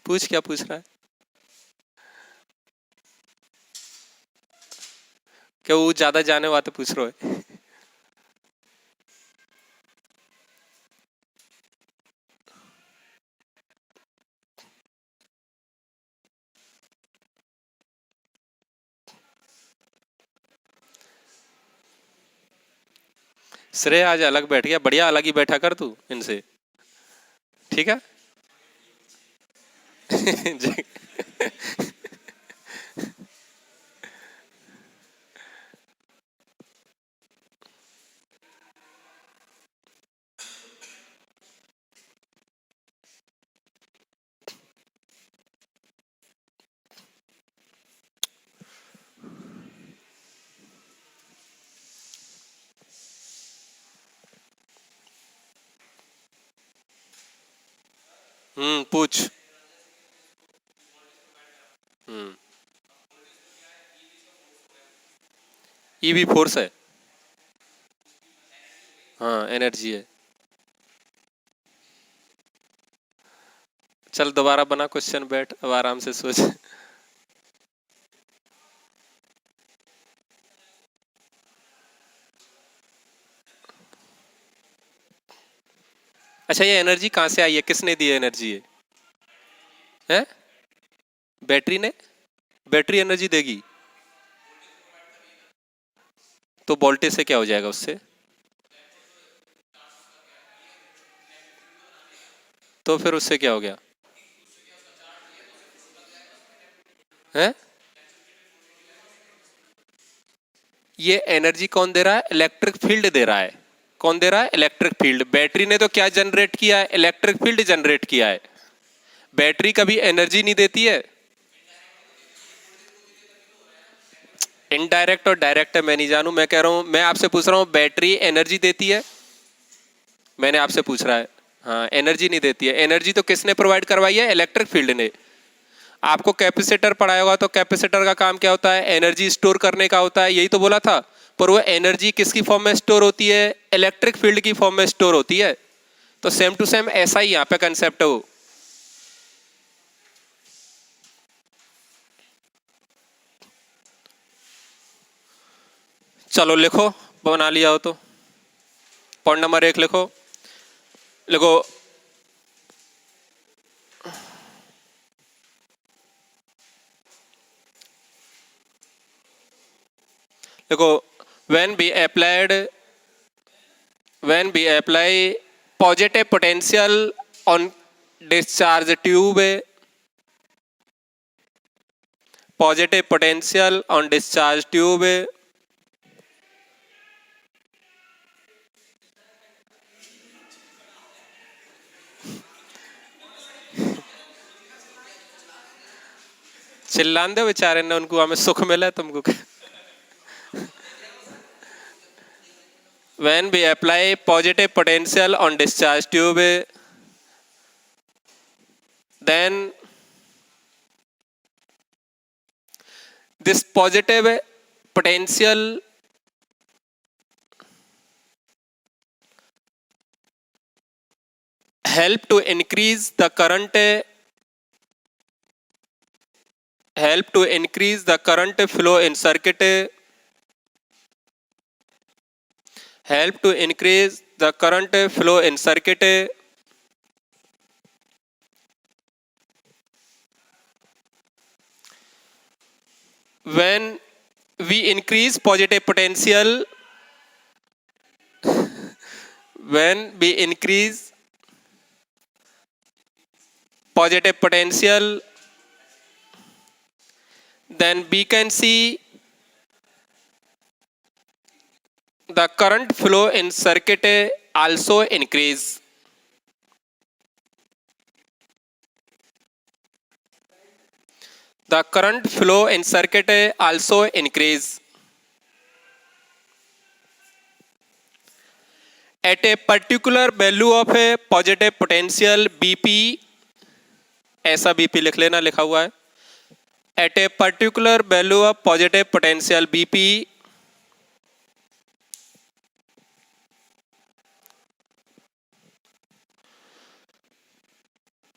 पूछ, क्या पूछ रहा है? क्या वो ज्यादा जाने वाले पूछ रहे हो? श्रेय आज अलग बैठ गया, बढ़िया अलग ही बैठा कर तू इनसे, ठीक है। पूछ। ई भी फोर्स है, हाँ एनर्जी है। चल दोबारा बना क्वेश्चन, बैठ अब आराम से सोच। अच्छा ये एनर्जी कहां से आई है, किसने दी है एनर्जी ये? है बैटरी ने, बैटरी एनर्जी देगी तो वोल्टेज से क्या हो जाएगा उससे? तो फिर उससे क्या हो गया? है? ये एनर्जी कौन दे रहा है? इलेक्ट्रिक फील्ड दे रहा है। कौन दे रहा है? Electric field. बैटरी ने तो क्या जनरेट किया है? इलेक्ट्रिक फील्ड जनरेट किया है। बैटरी कभी एनर्जी नहीं देती है। इनडायरेक्ट और डायरेक्ट है मैं नहीं जानू, मैं कह रहा हूं, मैं आपसे पूछ रहा हूं बैटरी एनर्जी देती है? मैंने आपसे पूछ रहा है। हाँ, एनर्जी नहीं देती है। एनर्जी तो किसने प्रोवाइड करवाई है? इलेक्ट्रिक फील्ड ने। आपको कैपेसिटर पढ़ाया होगा, तो कैपेसिटर का काम क्या होता है? एनर्जी स्टोर करने का होता है, यही तो बोला था। पर वो एनर्जी किसकी फॉर्म में स्टोर होती है? इलेक्ट्रिक फील्ड की फॉर्म में स्टोर होती है। तो सेम टू सेम ऐसा ही यहाँ पे कंसेप्ट है वो। चलो लिखो, बना लिया हो तो। पॉइंट नंबर 1 लिखो। लिखो, देखो, when we applied when we apply positive potential on discharge tube, positive potential on discharge tube, चिल्लान दे बेचारे ने, उनको हमें सुख मिला है, तुमको क्या? when we apply positive potential on discharge tube, then this positive potential help to increase the current, help to increase the current flow in circuit, help to increase the current flow in circuit, when we increase positive potential, when we increase positive potential, then we can see the current flow in circuit also increase. The current flow in circuit also increase. At a particular value of a positive potential BP, ऐसा BP लिख लेना, लिखा हुआ है। At a particular value of positive potential BP,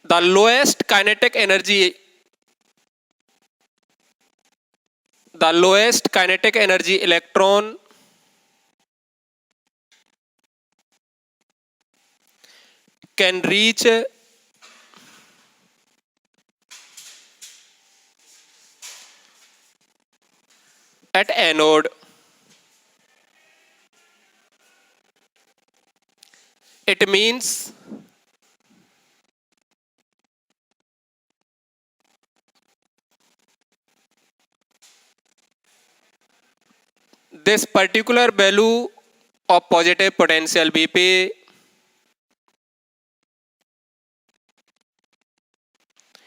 the lowest kinetic energy, the lowest kinetic energy electron can reach at anode. It means this particular value of positive potential BP,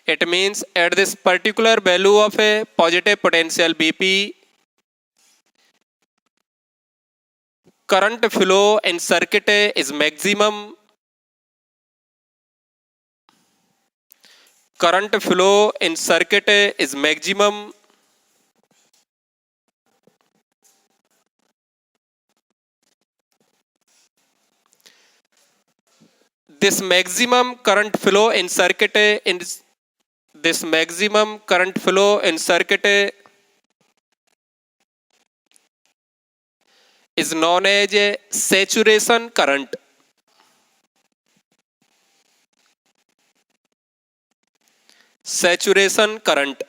it means at this particular value of a positive potential BP, current flow in circuit is maximum. Current flow in circuit is maximum. This maximum current flow in circuit this maximum current flow in circuit is known as a saturation current. Saturation current.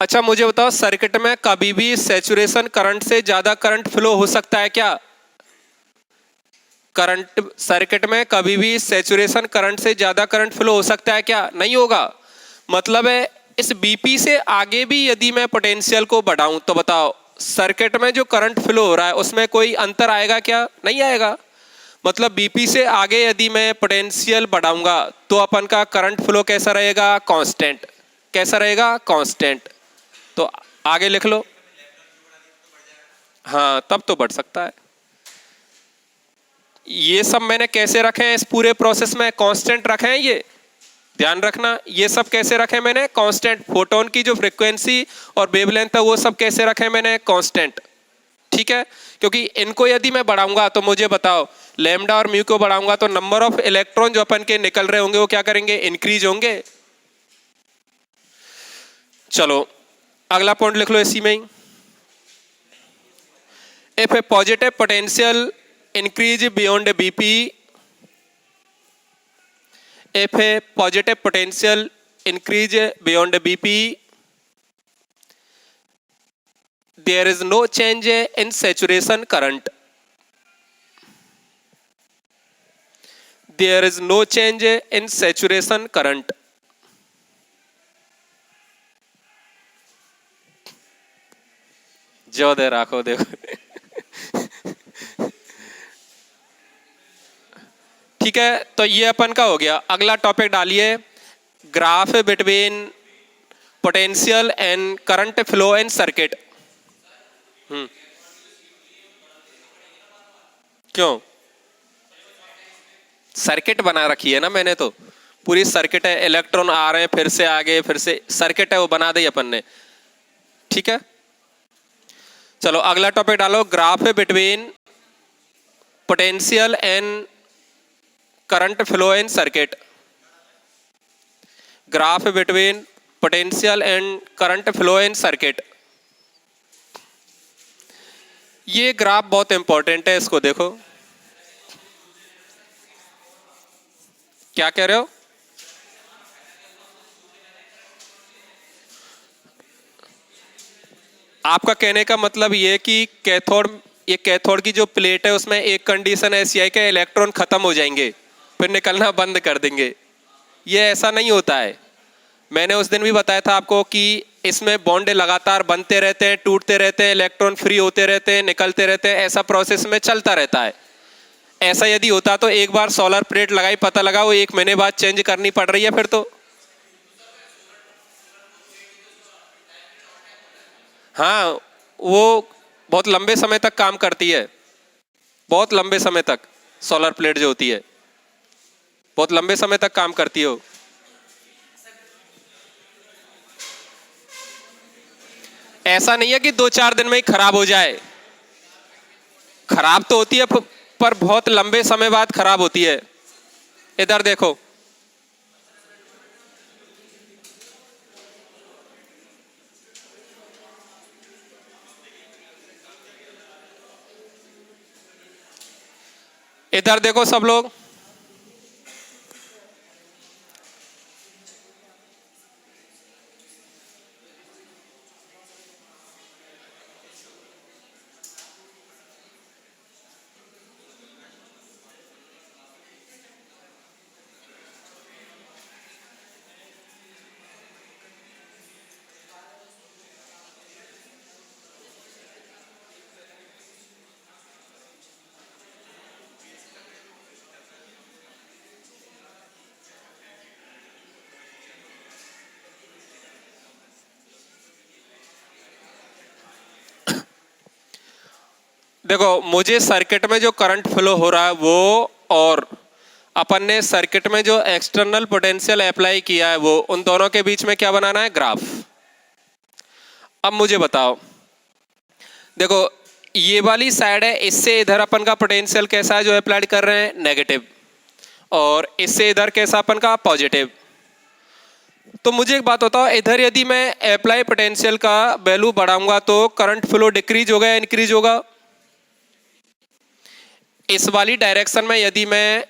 अच्छा मुझे बताओ, सर्किट में कभी भी सैचुरेशन करंट से ज्यादा करंट फ्लो हो सकता है क्या? करंट सर्किट में कभी भी सैचुरेशन करंट से ज्यादा करंट फ्लो हो सकता है क्या? नहीं होगा। मतलब है इस बीपी से आगे भी यदि मैं पोटेंशियल को बढ़ाऊं तो बताओ सर्किट में जो करंट फ्लो हो रहा है उसमें कोई अंतर आएगा क्या? नहीं आएगा। मतलब बीपी से आगे यदि मैं पोटेंशियल बढ़ाऊंगा तो अपन का करंट फ्लो कैसा रहेगा? कांस्टेंट। कैसा रहेगा? कांस्टेंट। तो आगे लिख लो। हाँ, तब तो बढ़ सकता है। ये सब मैंने कैसे रखे हैं इस पूरे प्रोसेस में? कांस्टेंट रखे हैं। ये ध्यान रखना, ये सब कैसे रखे मैंने? कांस्टेंट। फोटोन की जो फ्रीक्वेंसी और वेवलेंथ है वो सब कैसे रखे मैंने? कांस्टेंट। ठीक है, क्योंकि इनको यदि मैं बढ़ाऊंगा तो मुझे बताओ लैम्डा और म्यू को बढ़ाऊंगा तो नंबर ऑफ इलेक्ट्रॉन जो अपन के निकल रहे होंगे वो क्या करेंगे? इंक्रीज होंगे। चलो अगला पॉइंट लिख लो इसी में ही। If a positive potential increase beyond BP, if a positive potential increase beyond Bp, there is no change in saturation current. There is no change in saturation current. जो दे रखो देखो। ठीक है, तो ये अपन का हो गया। अगला टॉपिक डालिए, graph between potential and current flow in circuit. क्यों? सर्किट बना रखी है ना मैंने, तो पूरी सर्किट है, इलेक्ट्रॉन आ रहे हैं फिर से आगे फिर से, सर्किट है वो बना दी अपन ने। ठीक है, चलो अगला टॉपिक डालो, graph between potential and current flow in circuit. Graph between potential and current flow in circuit. ये ग्राफ बहुत इंपॉर्टेंट है, इसको देखो। क्या कह रहे हो? आपका कहने का मतलब ये कि कैथोड, ये कैथोड की जो प्लेट है उसमें एक कंडीशन ऐसी है कि इलेक्ट्रॉन खत्म हो जाएंगे फिर निकलना बंद कर देंगे। ये ऐसा नहीं होता है। मैंने उस दिन भी बताया था आपको कि इसमें बॉन्ड लगातार बनते रहते हैं, टूटते रहते हैं, इलेक्ट्रॉन फ्री होते रहते हैं, निकलते रहते हैं, ऐसा प्रोसेस में चलता रहता है। ऐसा यदि होता तो एक बार सोलर प्लेट लगाई, पता लगा वो 1 महीने बाद चेंज करनी पड़ रही है फिर तो। हाँ, वो बहुत लंबे समय तक काम करती है, बहुत लंबे समय तक। सोलर प्लेट जो होती है बहुत लंबे समय तक काम करती हो। ऐसा नहीं है कि 2-4 दिन में ही खराब हो जाए। खराब तो होती है पर बहुत लंबे समय बाद खराब होती है। इधर देखो, इधर देखो सब लोग। देखो, मुझे सर्किट में जो करंट फ्लो हो रहा है वो, और अपन ने सर्किट में जो एक्सटर्नल पोटेंशियल अप्लाई किया है वो, उन दोनों के बीच में क्या बनाना है? ग्राफ। अब मुझे बताओ, देखो ये वाली साइड है, इससे इधर अपन का पोटेंशियल कैसा है जो अप्लाई कर रहे हैं? नेगेटिव। और इससे इधर कैसा अपन का? पॉजिटिव। तो मुझे एक बात बताओ, इधर यदि मैं अप्लाई पोटेंशियल का वैल्यू बढ़ाऊंगा तो करंट फ्लो डिक्रीज होगा या इंक्रीज होगा? इस वाली डायरेक्शन में यदि मैं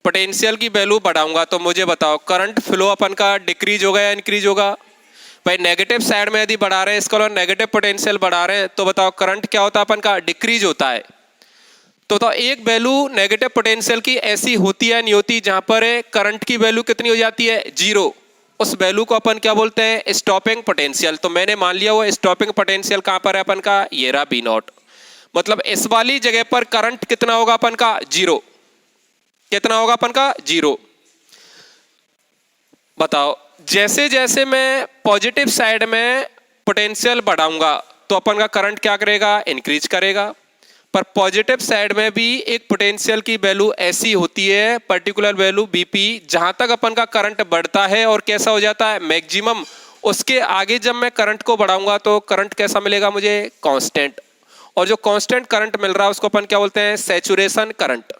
पोटेंशियल की वैल्यू बढ़ाऊंगा तो मुझे बताओ करंट फ्लो अपन का डिक्रीज होगा या इंक्रीज होगा? भाई नेगेटिव साइड में यदि बढ़ा रहे हैं इसको, नेगेटिव पोटेंशियल बढ़ा रहे हैं तो बताओ करंट क्या होता है अपन का? डिक्रीज होता है। तो एक वैल्यू नेगेटिव पोटेंशियल की ऐसी होती है नहीं होती जहां पर करंट की वैल्यू कितनी हो जाती है, जीरो। उस वैल्यू को अपन क्या बोलते हैं, स्टॉपिंग पोटेंशियल। तो मैंने मान लिया वो स्टॉपिंग पोटेंशियल कहां पर है अपन का, ये रहा बी नॉट। मतलब इस वाली जगह पर करंट कितना होगा अपन का, जीरो। कितना होगा अपन का, जीरो। बताओ, जैसे जैसे मैं पॉजिटिव साइड में पोटेंशियल बढ़ाऊंगा तो अपन का करंट क्या करेगा, इंक्रीज करेगा। पर पॉजिटिव साइड में भी एक पोटेंशियल की वैल्यू ऐसी होती है, पर्टिकुलर वैल्यू बीपी, जहां तक अपन का करंट बढ़ता है और कैसा हो जाता है, मैक्सिमम। उसके आगे जब मैं करंट को बढ़ाऊंगा तो करंट कैसा मिलेगा मुझे, कांस्टेंट। और जो कांस्टेंट करंट मिल रहा है उसको अपन क्या बोलते हैं, सैचुरेशन करंट।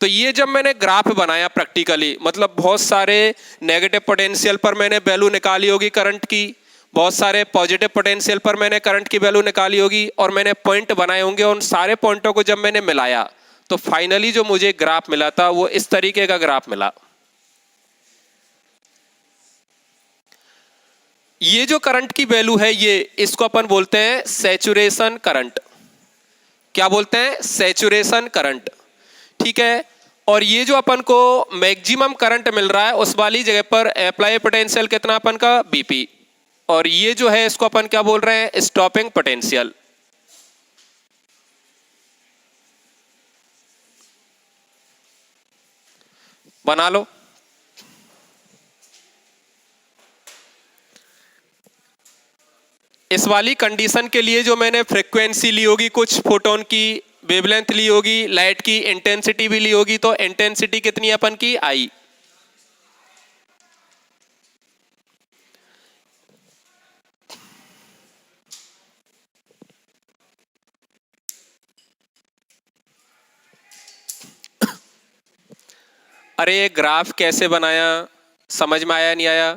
तो ये जब मैंने ग्राफ बनाया प्रैक्टिकली, मतलब बहुत सारे नेगेटिव पोटेंशियल पर मैंने वैल्यू निकाली होगी करंट की, बहुत सारे पॉजिटिव पोटेंशियल पर मैंने करंट की वैल्यू निकाली होगी, और मैंने पॉइंट बनाए होंगे। उन सारे पॉइंटों को जब मैंने मिलाया तो फाइनली जो मुझे ग्राफ मिला था वो इस तरीके का ग्राफ मिला। ये जो करंट की वैल्यू है, ये इसको अपन बोलते हैं सैचुरेशन करंट। क्या बोलते हैं, सैचुरेशन करंट। ठीक है। और ये जो अपन को मैक्सिमम करंट मिल रहा है उस वाली जगह पर अप्लाई पोटेंशियल कितना अपन का, बीपी। और ये जो है इसको अपन क्या बोल रहे हैं, स्टॉपिंग पोटेंशियल। बना लो। इस वाली कंडीशन के लिए जो मैंने फ्रीक्वेंसी ली होगी, कुछ फोटोन की वेवलेंथ ली होगी, लाइट की इंटेंसिटी भी ली होगी, तो इंटेंसिटी कितनी है अपन की, आई। अरे ये ग्राफ कैसे बनाया, समझ में आया नहीं आया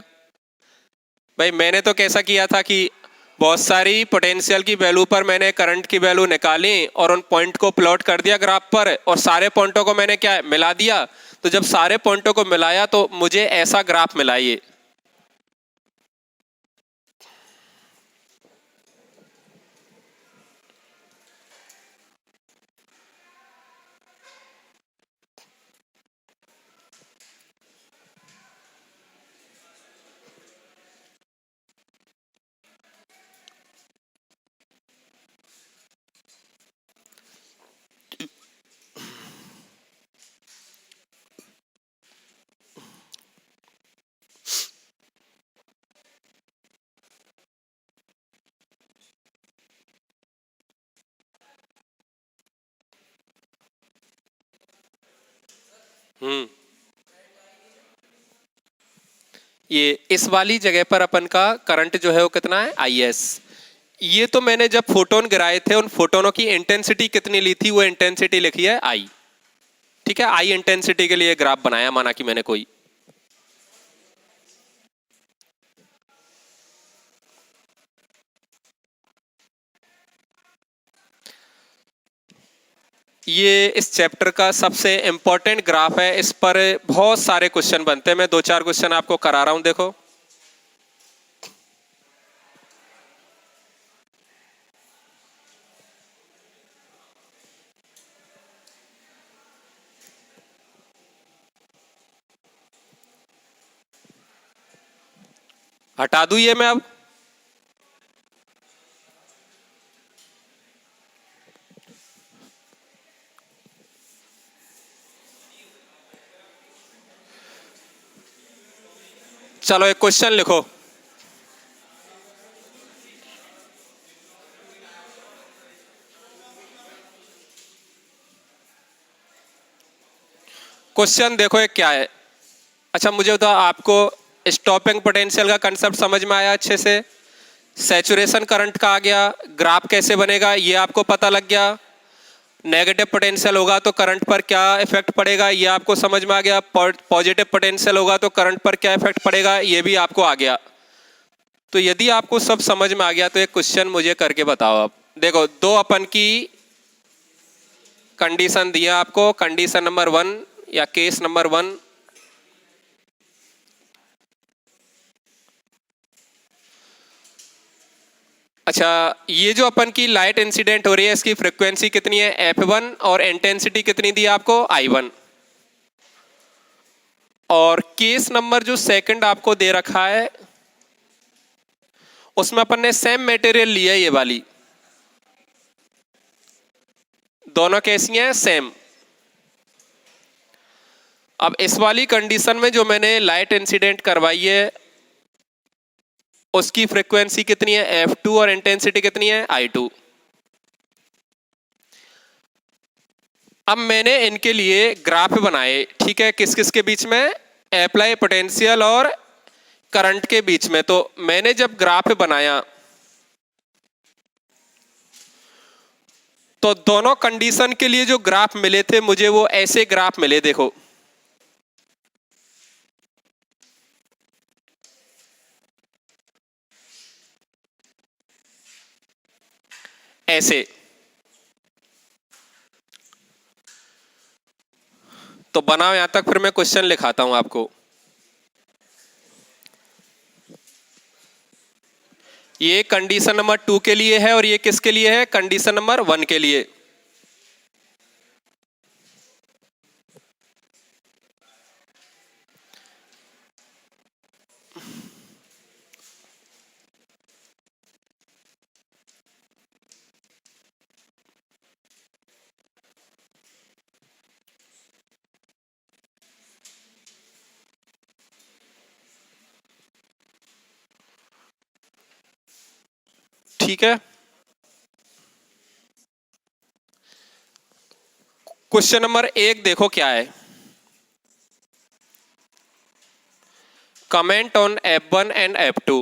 भाई? मैंने तो कैसा किया था कि बहुत सारी पोटेंशियल की वैल्यू पर मैंने करंट की वैल्यू निकाली और उन पॉइंट को प्लॉट कर दिया ग्राफ पर, और सारे पॉइंटों को मैंने क्या मिला दिया। तो जब सारे पॉइंटों को मिलाया तो मुझे ऐसा ग्राफ मिला ये। हम्म। ये इस वाली जगह पर अपन का करंट जो है वो कितना है, आई एस। ये तो मैंने जब फोटोन गिराए थे उन फोटोनों की इंटेंसिटी कितनी ली थी, वो इंटेंसिटी लिखी है आई। ठीक है, आई इंटेंसिटी के लिए ग्राफ बनाया, माना कि मैंने कोई। ये इस चैप्टर का सबसे इंपॉर्टेंट ग्राफ है। इस पर बहुत सारे क्वेश्चन बनते हैं। मैं दो चार क्वेश्चन आपको करा रहा हूं, देखो। हटा दूं ये मैं अब? चलो एक क्वेश्चन लिखो। क्वेश्चन देखो एक क्या है। अच्छा मुझे बताओ, आपको स्टॉपिंग पोटेंशियल का कंसेप्ट समझ में आया अच्छे से? सैचुरेशन करंट का आ गया, ग्राफ कैसे बनेगा ये आपको पता लग गया। नेगेटिव पोटेंशियल होगा तो करंट पर क्या इफेक्ट पड़ेगा ये आपको समझ में आ गया। पॉजिटिव पोटेंशियल होगा तो करंट पर क्या इफेक्ट पड़ेगा ये भी आपको आ गया। तो यदि आपको सब समझ में आ गया तो एक क्वेश्चन मुझे करके बताओ। आप देखो, दो अपन की कंडीशन दिया आपको, कंडीशन नंबर 1 या केस नंबर 1। अच्छा, ये जो अपन की लाइट इंसिडेंट हो रही है इसकी फ्रीक्वेंसी कितनी है F1 और इंटेंसिटी कितनी दी है आपको I1। और केस नंबर जो सेकंड आपको दे रखा है उसमें अपन ने सेम मटेरियल लिया है, ये वाली दोनों कैसी हैं सेम। अब इस वाली कंडीशन में जो मैंने लाइट इंसिडेंट करवाई है उसकी फ्रीक्वेंसी कितनी है F2 और इंटेंसिटी कितनी है I2। अब मैंने इनके लिए ग्राफ बनाए, ठीक है, किस किस के बीच में, अप्लाई पोटेंशियल और करंट के बीच में। तो मैंने जब ग्राफ बनाया तो दोनों कंडीशन के लिए जो ग्राफ मिले थे मुझे वो ऐसे ग्राफ मिले, देखो ऐसे। तो बनाओ यहां तक, फिर मैं क्वेश्चन लिखाता हूं आपको। ये कंडीशन नंबर 2 के लिए है और ये किसके लिए है, कंडीशन नंबर 1 के लिए। ठीक है, क्वेश्चन नंबर 1 देखो क्या है। Comment on F1 and F2।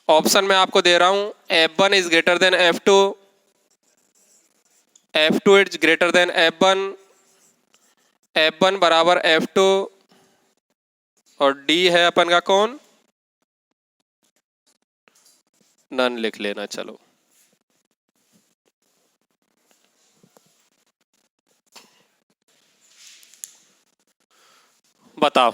Option में आपको दे रहा हूं, F1 is greater then F2, F2 is greater then F1, F1 बराबर F2 और D है अपन का कौन, नन लिख लेना। चलो बताओ।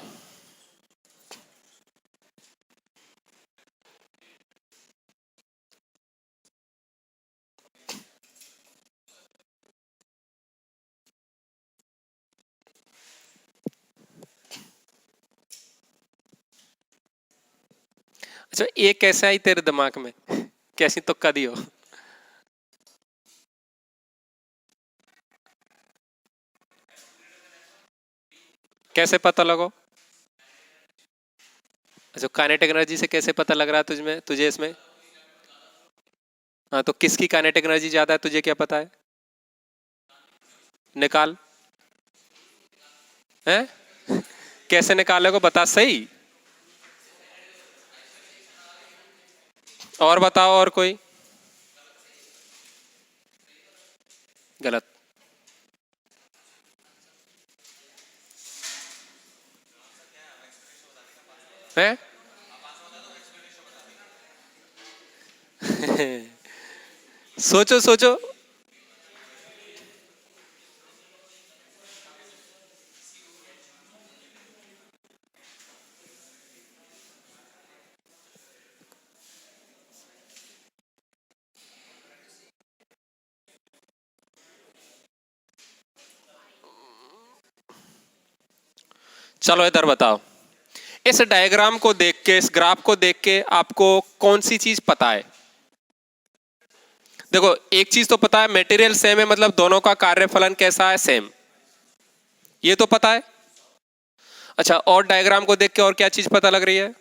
अच्छा, ये कैसे आई तेरे दिमाग में, कैसी तुक्का दी हो। कैसे पता लगो, अच्छा काइनेटिक एनर्जी से कैसे पता लग रहा है तुझमें, तुझे इसमें। हाँ, तो किसकी काइनेटिक एनर्जी ज्यादा है तुझे क्या पता है, निकाल। है कैसे निकालेगा बता सही। और बताओ, और कोई गलत है। सोचो सोचो। चलो इधर बताओ, इस डायग्राम को देख के, इस ग्राफ को देख के आपको कौन सी चीज पता है। देखो एक चीज तो पता है, मटेरियल सेम है, मतलब दोनों का कार्यफलन कैसा है, सेम, ये तो पता है। अच्छा, और डायग्राम को देख के और क्या चीज पता लग रही है।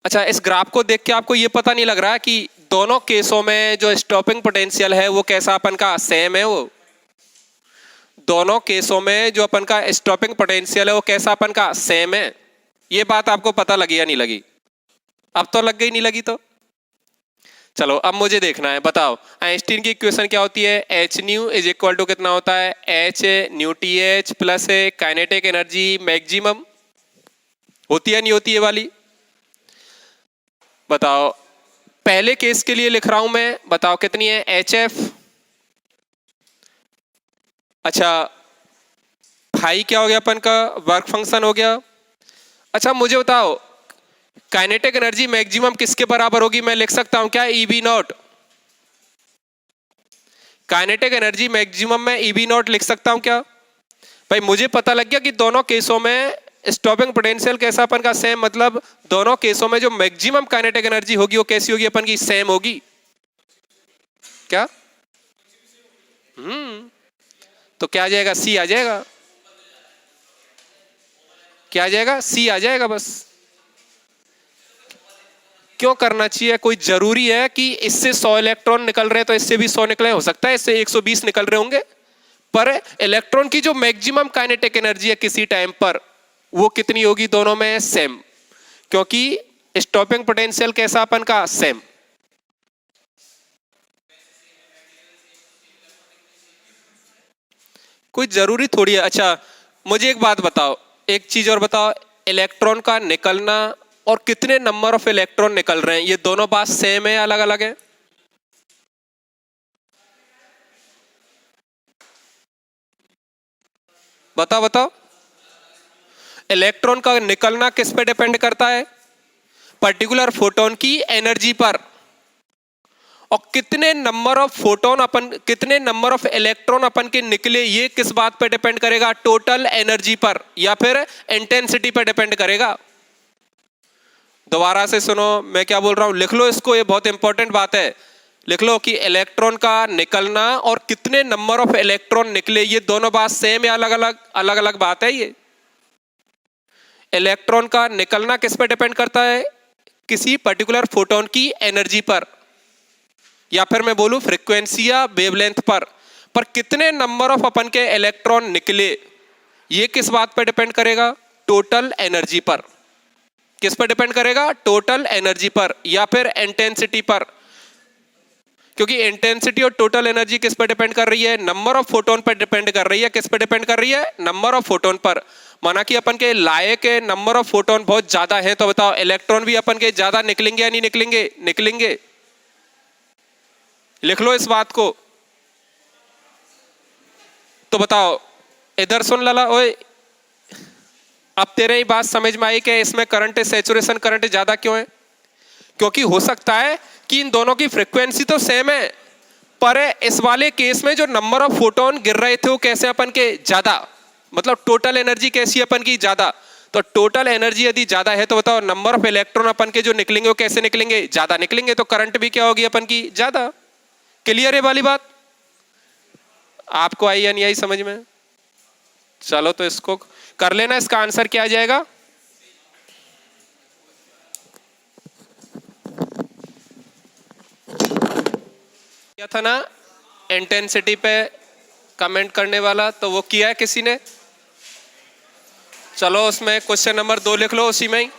अच्छा, इस ग्राफ को देख के आपको ये पता नहीं लग रहा कि दोनों केसों में जो स्टॉपिंग पोटेंशियल है वो कैसा अपन का सेम है। वो दोनों केसों में जो अपन का स्टॉपिंग पोटेंशियल है वो कैसा अपन का सेम है। ये बात आपको पता लगी या नहीं लगी, अब तो लग गई, नहीं लगी तो चलो अब मुझे देखना है। बताओ आइंस्टीन की इक्वेशन क्या होती है, H nu is equal to कितना होता है, H nu T H plus kinetic energy maximum, होती है नहीं होती है वाली। बताओ पहले केस के लिए लिख रहा हूं मैं, बताओ कितनी है, एच एफ। अच्छा फाई क्या हो गया अपन का, वर्क फंक्शन हो गया। अच्छा मुझे बताओ काइनेटिक एनर्जी मैक्सिमम किसके बराबर होगी? मैं लिख सकता हूं क्या? EB not. Kinetic energy maximum में ईबी नॉट लिख सकता हूं क्या? भाई मुझे पता लग गया कि दोनों केसों में स्टॉपिंग पोटेंशियल कैसा अपन का सेम, मतलब दोनों केसों में जो मैक्सिमम काइनेटिक एनर्जी होगी वो कैसी होगी अपन की? सेम होगी। क्या? तो क्या आ जाएगा? सी आ जाएगा। क्या आ जाएगा? सी आ जाएगा बस। क्यों करना चाहिए? कोई जरूरी है कि इससे 100 इलेक्ट्रॉन निकल रहे हैं तो इससे भी 100 निकले? हो सकता है इससे 120 निकल रहे होंगे, पर इलेक्ट्रॉन की जो मैक्सिमम काइनेटिक एनर्जी है किसी टाइम पर वो कितनी होगी? दोनों में सेम, क्योंकि स्टॉपिंग पोटेंशियल कैसा अपन का? सेम। कोई जरूरी थोड़ी है। अच्छा मुझे एक बात बताओ, एक चीज और बताओ, इलेक्ट्रॉन का निकलना और कितने नंबर ऑफ इलेक्ट्रॉन निकल रहे हैं, ये दोनों बात सेम है, अलग अलग है? बताओ बताओ। इलेक्ट्रॉन का निकलना किस पे डिपेंड करता है? पर्टिकुलर फोटोन की एनर्जी पर। और कितने नंबर ऑफ फोटोन अपन, कितने नंबर ऑफ इलेक्ट्रॉन अपन के निकले, ये किस बात पे डिपेंड करेगा? टोटल एनर्जी पर या फिर इंटेंसिटी पर डिपेंड करेगा। दोबारा से सुनो मैं क्या बोल रहा हूं, लिख लो इसको, ये बहुत इंपॉर्टेंट बात है। लिख लो कि इलेक्ट्रॉन का निकलना और कितने नंबर ऑफ इलेक्ट्रॉन निकले, ये दोनों बात सेम या अलग अलग? अलग अलग बात है ये। इलेक्ट्रॉन का निकलना किस पर डिपेंड करता है? किसी पर्टिकुलर फोटोन की एनर्जी पर, या फिर मैं बोलूं फ्रीक्वेंसी या वेवलेंथ पर कितने नंबर ऑफ अपन के इलेक्ट्रॉन निकले, ये किस बात पर डिपेंड करेगा? टोटल एनर्जी पर। किस पर डिपेंड करेगा? टोटल एनर्जी पर या फिर इंटेंसिटी पर। क्योंकि इंटेंसिटी और टोटल एनर्जी किस पर डिपेंड कर रही है? नंबर ऑफ फोटोन पर डिपेंड कर रही है। किस पर डिपेंड कर रही है? नंबर ऑफ फोटोन पर। माना कि अपन के लाए के नंबर ऑफ फोटोन बहुत ज्यादा है, तो बताओ इलेक्ट्रॉन भी अपन के ज्यादा निकलेंगे या नहीं निकलेंगे? निकलेंगे। लिख लो इस बात को। तो बताओ, इधर सुन लला ओए, अब तेरे ही बात समझ में आई कि इसमें करंट, सैचुरेशन करंट ज्यादा क्यों है? क्योंकि हो सकता है कि इन दोनों की फ्रीक्वेंसी तो सेम है, पर इस वाले केस में जो नंबर ऑफ फोटोन गिर रहे थे वो कैसे अपन के? ज्यादा। मतलब टोटल एनर्जी कैसी अपन की? ज्यादा। तो टोटल एनर्जी यदि ज्यादा है तो बताओ नंबर ऑफ इलेक्ट्रॉन अपन के जो निकलेंगे वो कैसे निकलेंगे? ज्यादा निकलेंगे। तो करंट भी क्या होगी अपन की? ज्यादा। क्लियर है वाली बात? आपको आई या नहीं आई समझ में? चलो तो इसको कर लेना। इसका आंसर क्या आ जाएगा? क्या था ना, इंटेंसिटी पे कमेंट करने वाला, तो वो किया है किसी ने? चलो उसमें क्वेश्चन नंबर 2 लिख लो उसी में ही।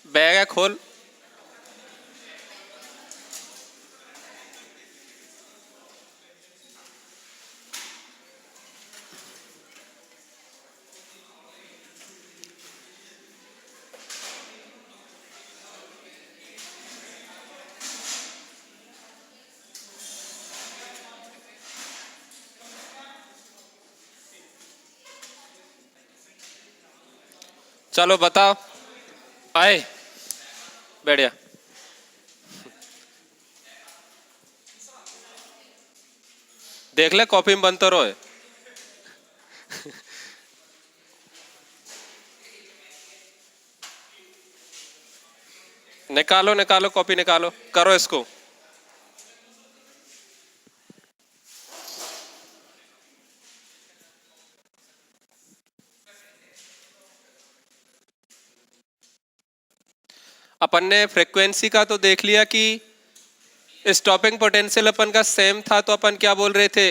बैग है, खोल। चलो बताओ। आए बैठ जा। देख ले कॉपी में बनता रहो। निकालो निकालो कॉपी निकालो, करो इसको। अपन ने फ्रीक्वेंसी का तो देख लिया कि स्टॉपिंग पोटेंशियल अपन का सेम था, तो अपन क्या बोल रहे थे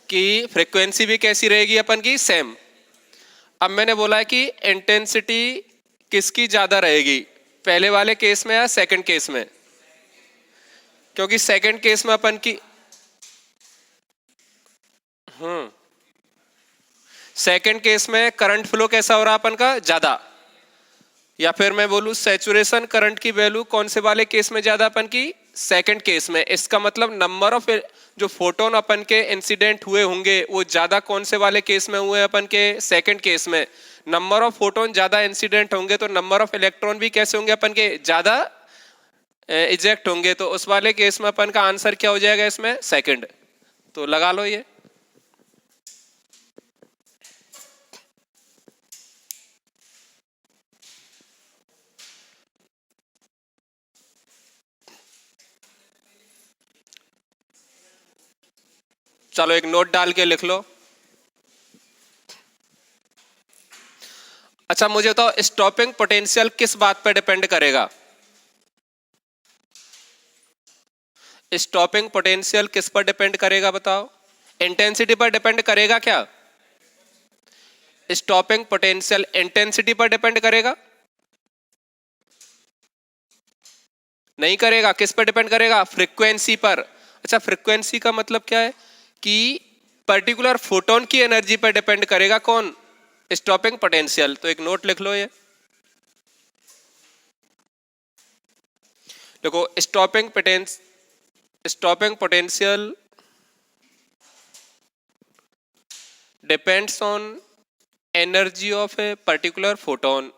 कि फ्रीक्वेंसी भी कैसी रहेगी अपन की? सेम। अब मैंने बोला है कि इंटेंसिटी किसकी ज्यादा रहेगी, पहले वाले केस में या सेकंड केस में? क्योंकि सेकंड केस में अपन की सेकंड केस में करंट फ्लो कैसा हो रहा अपन का? ज्यादा। या फिर मैं बोलूं सैचुरेशन करंट की वैल्यू कौन से वाले केस में ज्यादा अपन की? सेकंड केस में। इसका मतलब जो फोटोन अपन के इंसिडेंट हुए होंगे वो ज्यादा कौन से वाले केस में हुए अपन के सेकंड केस में। नंबर ऑफ फोटोन ज्यादा इंसिडेंट होंगे तो नंबर ऑफ इलेक्ट्रॉन भी कैसे होंगे अपन के ज्यादा इजेक्ट होंगे, तो उस वाले केस में अपन का आंसर क्या हो जाएगा इसमें सेकंड। तो लगा लो ये। चलो एक नोट डाल के लिख लो। अच्छा मुझे बताओ स्टॉपिंग पोटेंशियल किस बात पर डिपेंड करेगा। स्टॉपिंग पोटेंशियल किस पर डिपेंड करेगा बताओ। इंटेंसिटी पर डिपेंड करेगा क्या। स्टॉपिंग पोटेंशियल इंटेंसिटी पर डिपेंड करेगा, नहीं करेगा। किस पर डिपेंड करेगा, फ्रीक्वेंसी पर। अच्छा फ्रीक्वेंसी का मतलब क्या है कि पर्टिकुलर फोटोन की एनर्जी पर डिपेंड करेगा कौन, स्टॉपिंग पोटेंशियल। तो एक नोट लिख लो ये। देखो stopping potential depends on energy of a particular photon.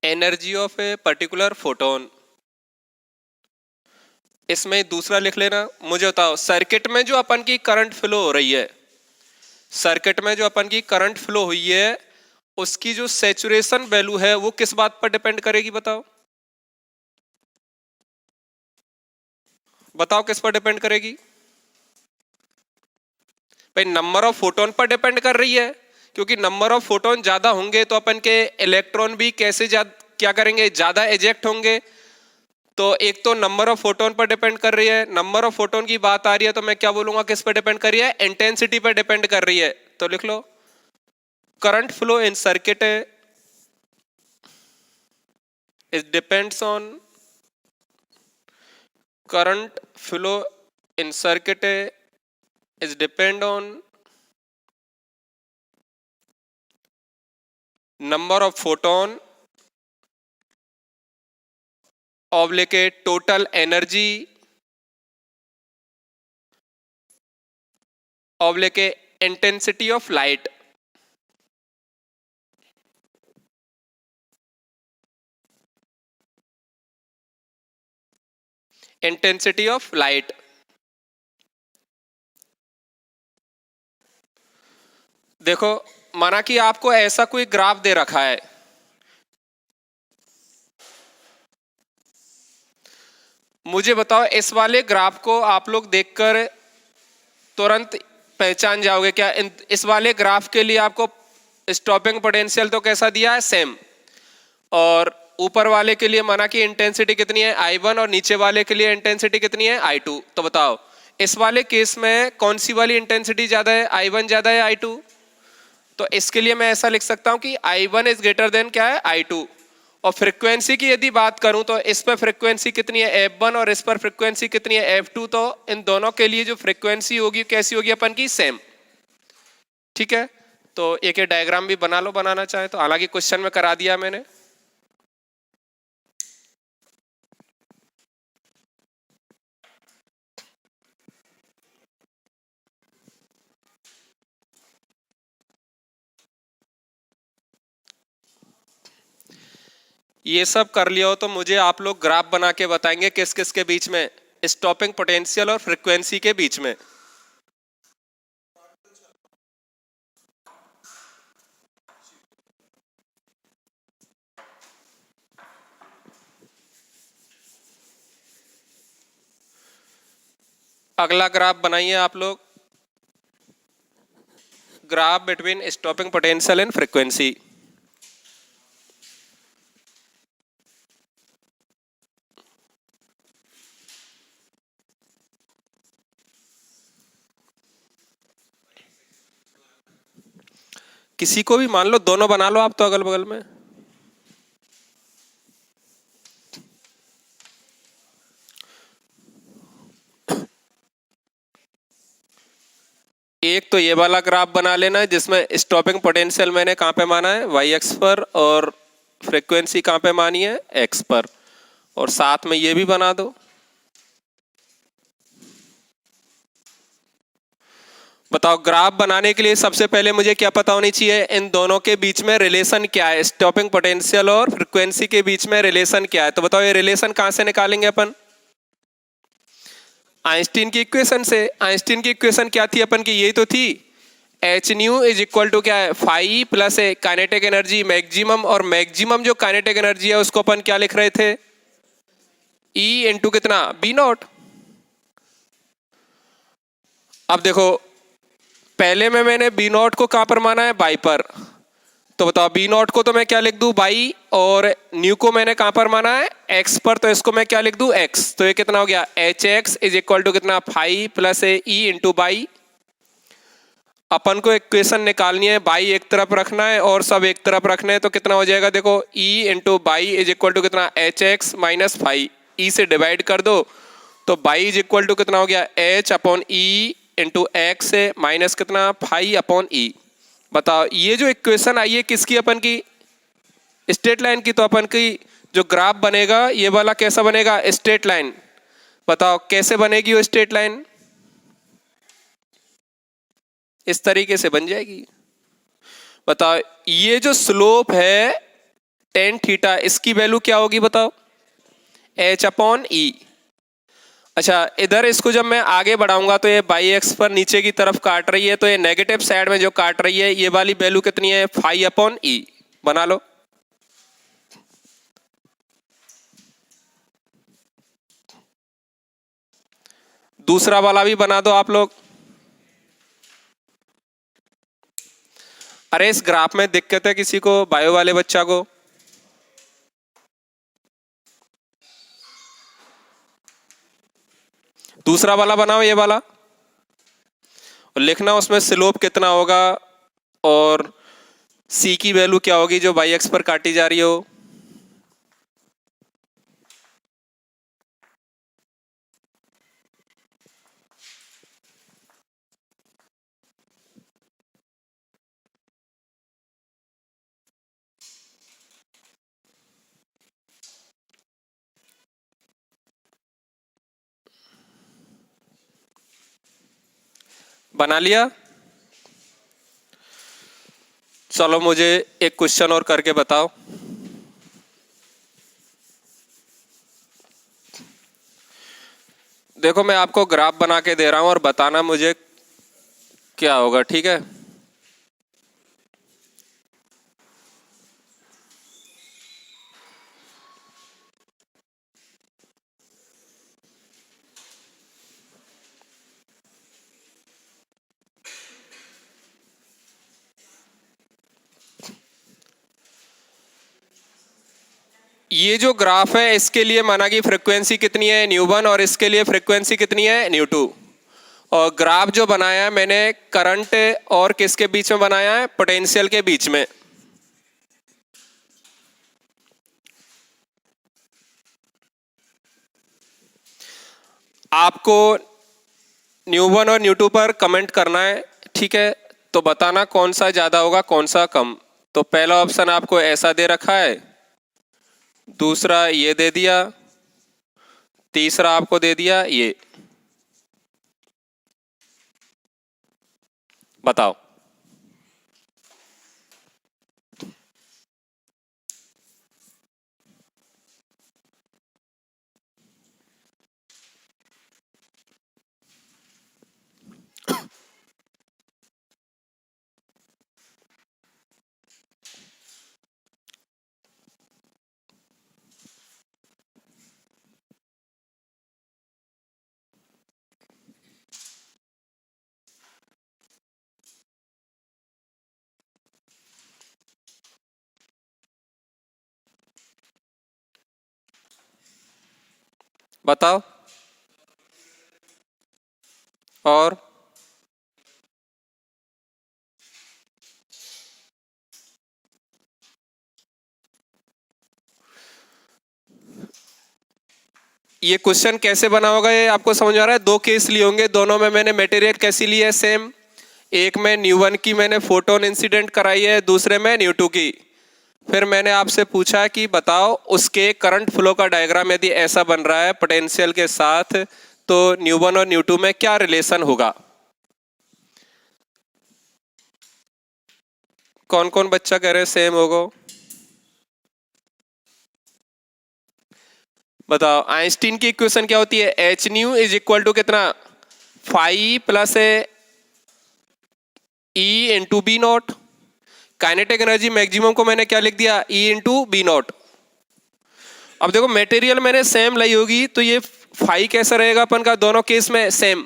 Energy of a particular photon. इसमें दूसरा लिख लेना। मुझे बताओ सर्किट में जो अपन की करंट फ्लो हो रही है, सर्किट में जो अपन की करंट फ्लो हुई है उसकी जो सैचुरेशन वैल्यू है वो किस बात पर डिपेंड करेगी बताओ। बताओ किस पर डिपेंड करेगी भाई। नंबर ऑफ फोटोन पर डिपेंड कर रही है, क्योंकि नंबर ऑफ फोटोन ज्यादा होंगे तो अपन के इलेक्ट्रॉन भी कैसे क्या करेंगे, ज्यादा एजेक्ट होंगे। तो एक तो नंबर ऑफ फोटोन पर डिपेंड कर रही है, नंबर ऑफ फोटोन की बात आ रही है तो मैं क्या बोलूंगा किस पर डिपेंड कर रही है, इंटेंसिटी पर डिपेंड कर रही है। तो लिख लो current flow in circuit it depends on current flow in circuit is depend on number of photon oblique total energy oblique intensity of light। Intensity of light. देखो माना कि आपको ऐसा कोई ग्राफ दे रखा है, मुझे बताओ इस वाले ग्राफ को आप लोग देखकर तुरंत पहचान जाओगे क्या। इस वाले ग्राफ के लिए आपको स्टॉपिंग पोटेंशियल तो कैसा दिया है, सेम। और ऊपर वाले के लिए माना कि इंटेंसिटी कितनी है I1 और नीचे वाले के लिए इंटेंसिटी कितनी है I2। तो बताओ इस वाले केस में कौन सी वाली इंटेंसिटी ज्यादा है, I1 ज्यादा है I2। तो इसके लिए मैं ऐसा लिख सकता हूं कि I1 इज ग्रेटर देन क्या है I2। और फ्रीक्वेंसी की यदि बात करूं तो इस पर फ्रीक्वेंसी कितनी है F1 और इस पर फ्रीक्वेंसी कितनी है F2। तो इन दोनों के लिए जो फ्रीक्वेंसी होगी कैसी होगी अपन की, सेम। ठीक है तो एक डायग्राम भी बना लो बनाना चाहे तो, हालांकि क्वेश्चन में करा दिया मैंने। ये सब कर लिया हो तो मुझे आप लोग ग्राफ बना के बताएंगे किस किस के बीच में, स्टॉपिंग पोटेंशियल और फ्रीक्वेंसी के बीच में। अगला ग्राफ बनाइए आप लोग, graph between stopping potential and frequency. किसी को भी मान लो, दोनों बना लो आप तो अगल बगल में। एक तो ये वाला ग्राफ बना लेना है जिसमें स्टॉपिंग पोटेंशियल मैंने कहाँ पे माना है, वाई एक्स पर, और फ्रिक्वेंसी कहाँ पे मानी है, एक्स पर, और साथ में ये भी बना दो। बताओ ग्राफ बनाने के लिए सबसे पहले मुझे क्या पता होनी चाहिए, इन दोनों के बीच में रिलेशन क्या है, स्टॉपिंग पोटेंशियल और फ्रिक्वेंसी के बीच में रिलेशन क्या है। तो बताओ ये रिलेशन कहां से निकालेंगे अपन, आइंस्टीन की इक्वेशन से। आइंस्टीन की इक्वेशन क्या थी अपन की, यही तो थी, H nu is equal to क्या है, phi plus A kinetic energy maximum, और मैक्सिमम जो काइनेटिक एनर्जी है उसको अपन क्या लिख रहे थे, ई इंटू कितना, बी नॉट। अब देखो पहले में मैंने बी नॉट को कहां पर माना है, बाई पर, तो बताओ बी नॉट को तो मैं क्या लिख दूं, बाई, और न्यू को मैंने कहां पर माना है, एक्स पर, तो इसको मैं क्या लिख दूं, एक्स। तो ये कितना हो गया, H X is equal to कितना, five plus A E into by. अपन को इक्वेशन निकालनी है, बाई एक तरफ रखना है और सब एक तरफ रखना है, तो कितना हो जाएगा, देखो E into by is equal to कितना, H X minus five, E से डिवाइड कर दो, तो बाई इज इक्वल टू कितना हो गया, H upon E into x से माइनस कितना, फाइव अपॉन ई। बताओ ये जो इक्वेशन आई है किसकी, अपन की स्ट्रेट लाइन की। तो अपन की जो ग्राफ बनेगा ये वाला कैसा बनेगा, स्ट्रेट लाइन। बताओ कैसे बनेगी वो स्ट्रेट लाइन, इस तरीके से बन जाएगी। बताओ ये जो स्लोप है टेन थीटा, इसकी वैल्यू क्या होगी, बताओ एच अपॉन ई। अच्छा इधर इसको जब मैं आगे बढ़ाऊंगा तो ये बाई एक्स पर नीचे की तरफ काट रही है, तो ये नेगेटिव साइड में जो काट रही है ये वाली वैल्यू कितनी है, फाइव अपॉन ई। बना लो। दूसरा वाला भी बना दो आप लोग। अरे इस ग्राफ में दिक्कत है किसी को, बायो वाले बच्चा को, दूसरा वाला बनाओ, ये वाला, और लिखना उसमें स्लोप कितना होगा और सी की वैल्यू क्या होगी जो बाई एक्स पर काटी जा रही हो। बना लिया। चलो मुझे एक क्वेश्चन और करके बताओ। देखो मैं आपको ग्राफ बना के दे रहा हूं और बताना मुझे क्या होगा, ठीक है। ये जो ग्राफ है इसके लिए माना कि फ्रीक्वेंसी कितनी है, न्यू वन, और इसके लिए फ्रीक्वेंसी कितनी है, न्यू टू। और ग्राफ जो बनाया है मैंने करंट और किसके बीच में बनाया है, पोटेंशियल के बीच में। आपको न्यू वन और न्यू टू पर कमेंट करना है, ठीक है। तो बताना कौन सा ज्यादा होगा कौन सा कम। तो पहला ऑप्शन आपको ऐसा दे रखा है, दूसरा ये दे दिया, तीसरा आपको दे दिया ये। बताओ। बताओ। और ये क्वेश्चन कैसे बना होगा ये आपको समझ आ रहा है। दो केस लिए होंगे, दोनों में मैंने मटेरियल कैसी ली है, सेम। एक में न्यू 1 की मैंने फोटोन इंसिडेंट कराई है, दूसरे में न्यू 2 की। फिर मैंने आपसे पूछा कि बताओ उसके करंट फ्लो का डायग्राम यदि ऐसा बन रहा है पोटेंशियल के साथ, तो न्यू 1 और न्यू 2 में क्या रिलेशन होगा। कौन कौन बच्चा कह रहे सेम होगा, बताओ। आइंस्टीन की इक्वेशन क्या होती है, H nu is equal to कितना, five plus E into B naught. Kinetic energy maximum को मैंने क्या लिख दिया, ई इंटू बी नॉट। अब देखो मटेरियल मैंने सेम लाई होगी तो ये फाई कैसा रहेगा अपन का, दोनों केस में सेम।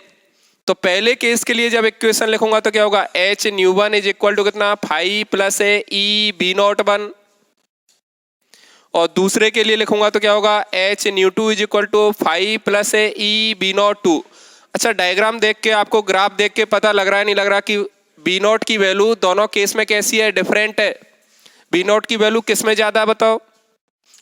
तो पहले केस के लिए जब इक्वेशन लिखूंगा तो क्या होगा, H nu 1 is equal to कितना, five plus E B naught 1। और दूसरे के लिए लिखूंगा तो क्या होगा, H nu 2 is equal to five plus E B naught 2। अच्छा डायग्राम देख के आपको, ग्राफ देख के पता लग रहा है नहीं लग रहा कि बी नॉट की वैल्यू दोनों केस में कैसी है, डिफरेंट है। बी नॉट की वैल्यू किस में ज्यादा है बताओ,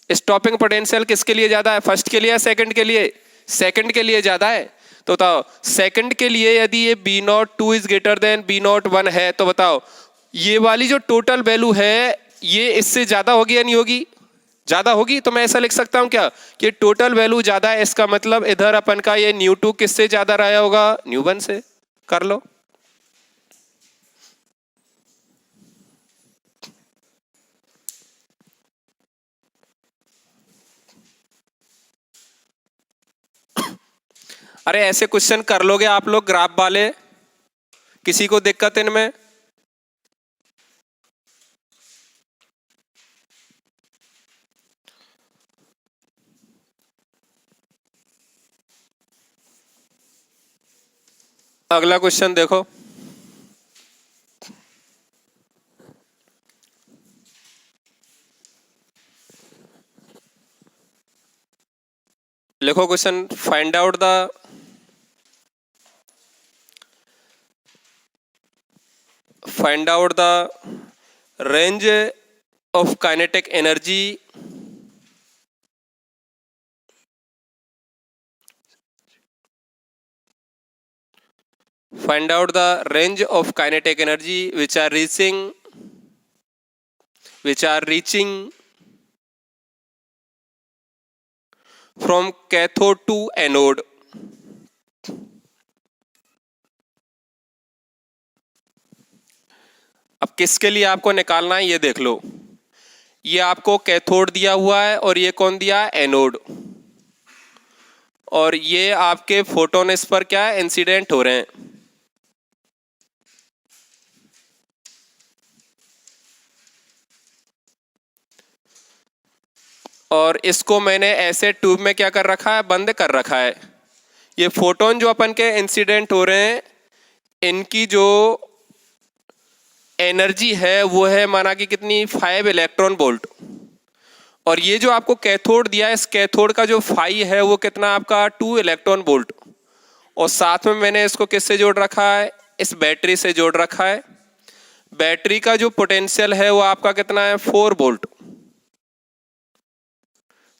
स्टॉपिंग पोटेंशियल किसके लिए ज्यादा है, फर्स्ट के लिए या सेकंड के लिए, सेकंड के लिए ज्यादा है। तो बताओ सेकंड के लिए यदि ये B naught 2 is greater than B naught 1 है, तो बताओ ये वाली जो टोटल वैल्यू है ये इससे ज्यादा होगी या नहीं होगी, ज्यादा होगी। तो मैं ऐसा लिख सकता हूं क्या कि टोटल वैल्यू ज्यादा है, इसका मतलब इधर अपन का ये न्यू 2 किससे ज्यादा रहा होगा, न्यू 1 से। कर लो। अरे ऐसे क्वेश्चन कर लोगे आप लोग ग्राफ वाले, किसी को दिक्कत इनमें। अगला क्वेश्चन देखो, लिखो question, find out the range of kinetic energy find out the range of kinetic energy which are reaching from cathode to anode। अब किसके लिए आपको निकालना है ये देख लो, ये आपको कैथोड दिया हुआ है और ये कौन दिया है, एनोड। और ये आपके फोटोन इस पर क्या है, इंसिडेंट हो रहे हैं। और इसको मैंने ऐसे ट्यूब में क्या कर रखा है, बंद कर रखा है। ये फोटोन जो अपन के इंसिडेंट हो रहे हैं इनकी जो एनर्जी है वो है माना कि कितनी, 5 इलेक्ट्रॉन वोल्ट। और ये जो आपको कैथोड दिया है, इस कैथोड का जो फाई है वो कितना आपका, 2 इलेक्ट्रॉन वोल्ट। और साथ में मैंने इसको किससे जोड़ रखा है, इस बैटरी से जोड़ रखा है। बैटरी का जो पोटेंशियल है वो आपका कितना है, 4 वोल्ट।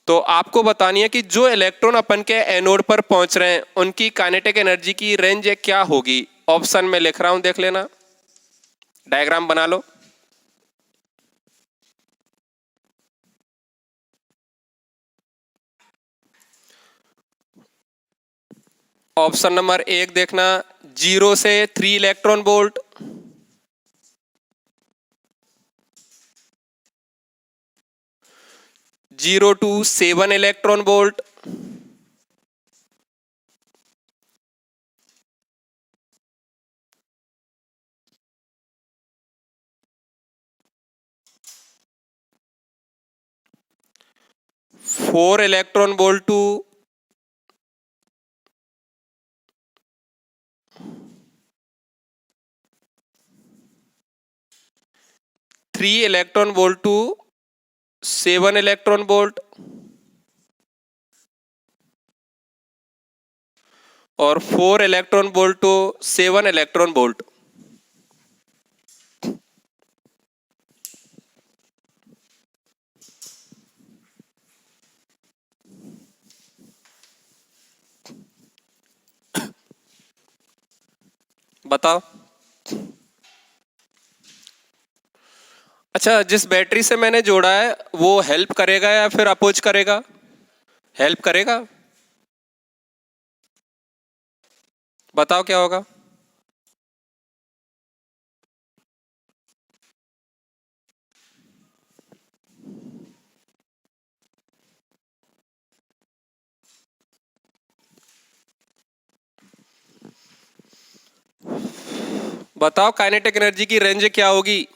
तो आपको बतानी है कि जो इलेक्ट्रॉन अपन के एनोड पर पहुंच रहे हैं उनकी काइनेटिक एनर्जी की रेंज क्या होगी। ऑप्शन में लिख रहा हूं, देख लेना, डायग्राम बना लो। ऑप्शन नंबर 1 देखना, 0 से 3 electron volt, 0 to 7 electron volt, 4 electron volt to 3 electron volt to 7 electron volt, और 4 electron volt to 7 electron volt. बताओ। अच्छा, जिस बैटरी से मैंने जोड़ा है वो हेल्प करेगा या फिर अपोज करेगा? हेल्प करेगा। बताओ क्या होगा। बताओ काइनेटिक एनर्जी की रेंज क्या होगी?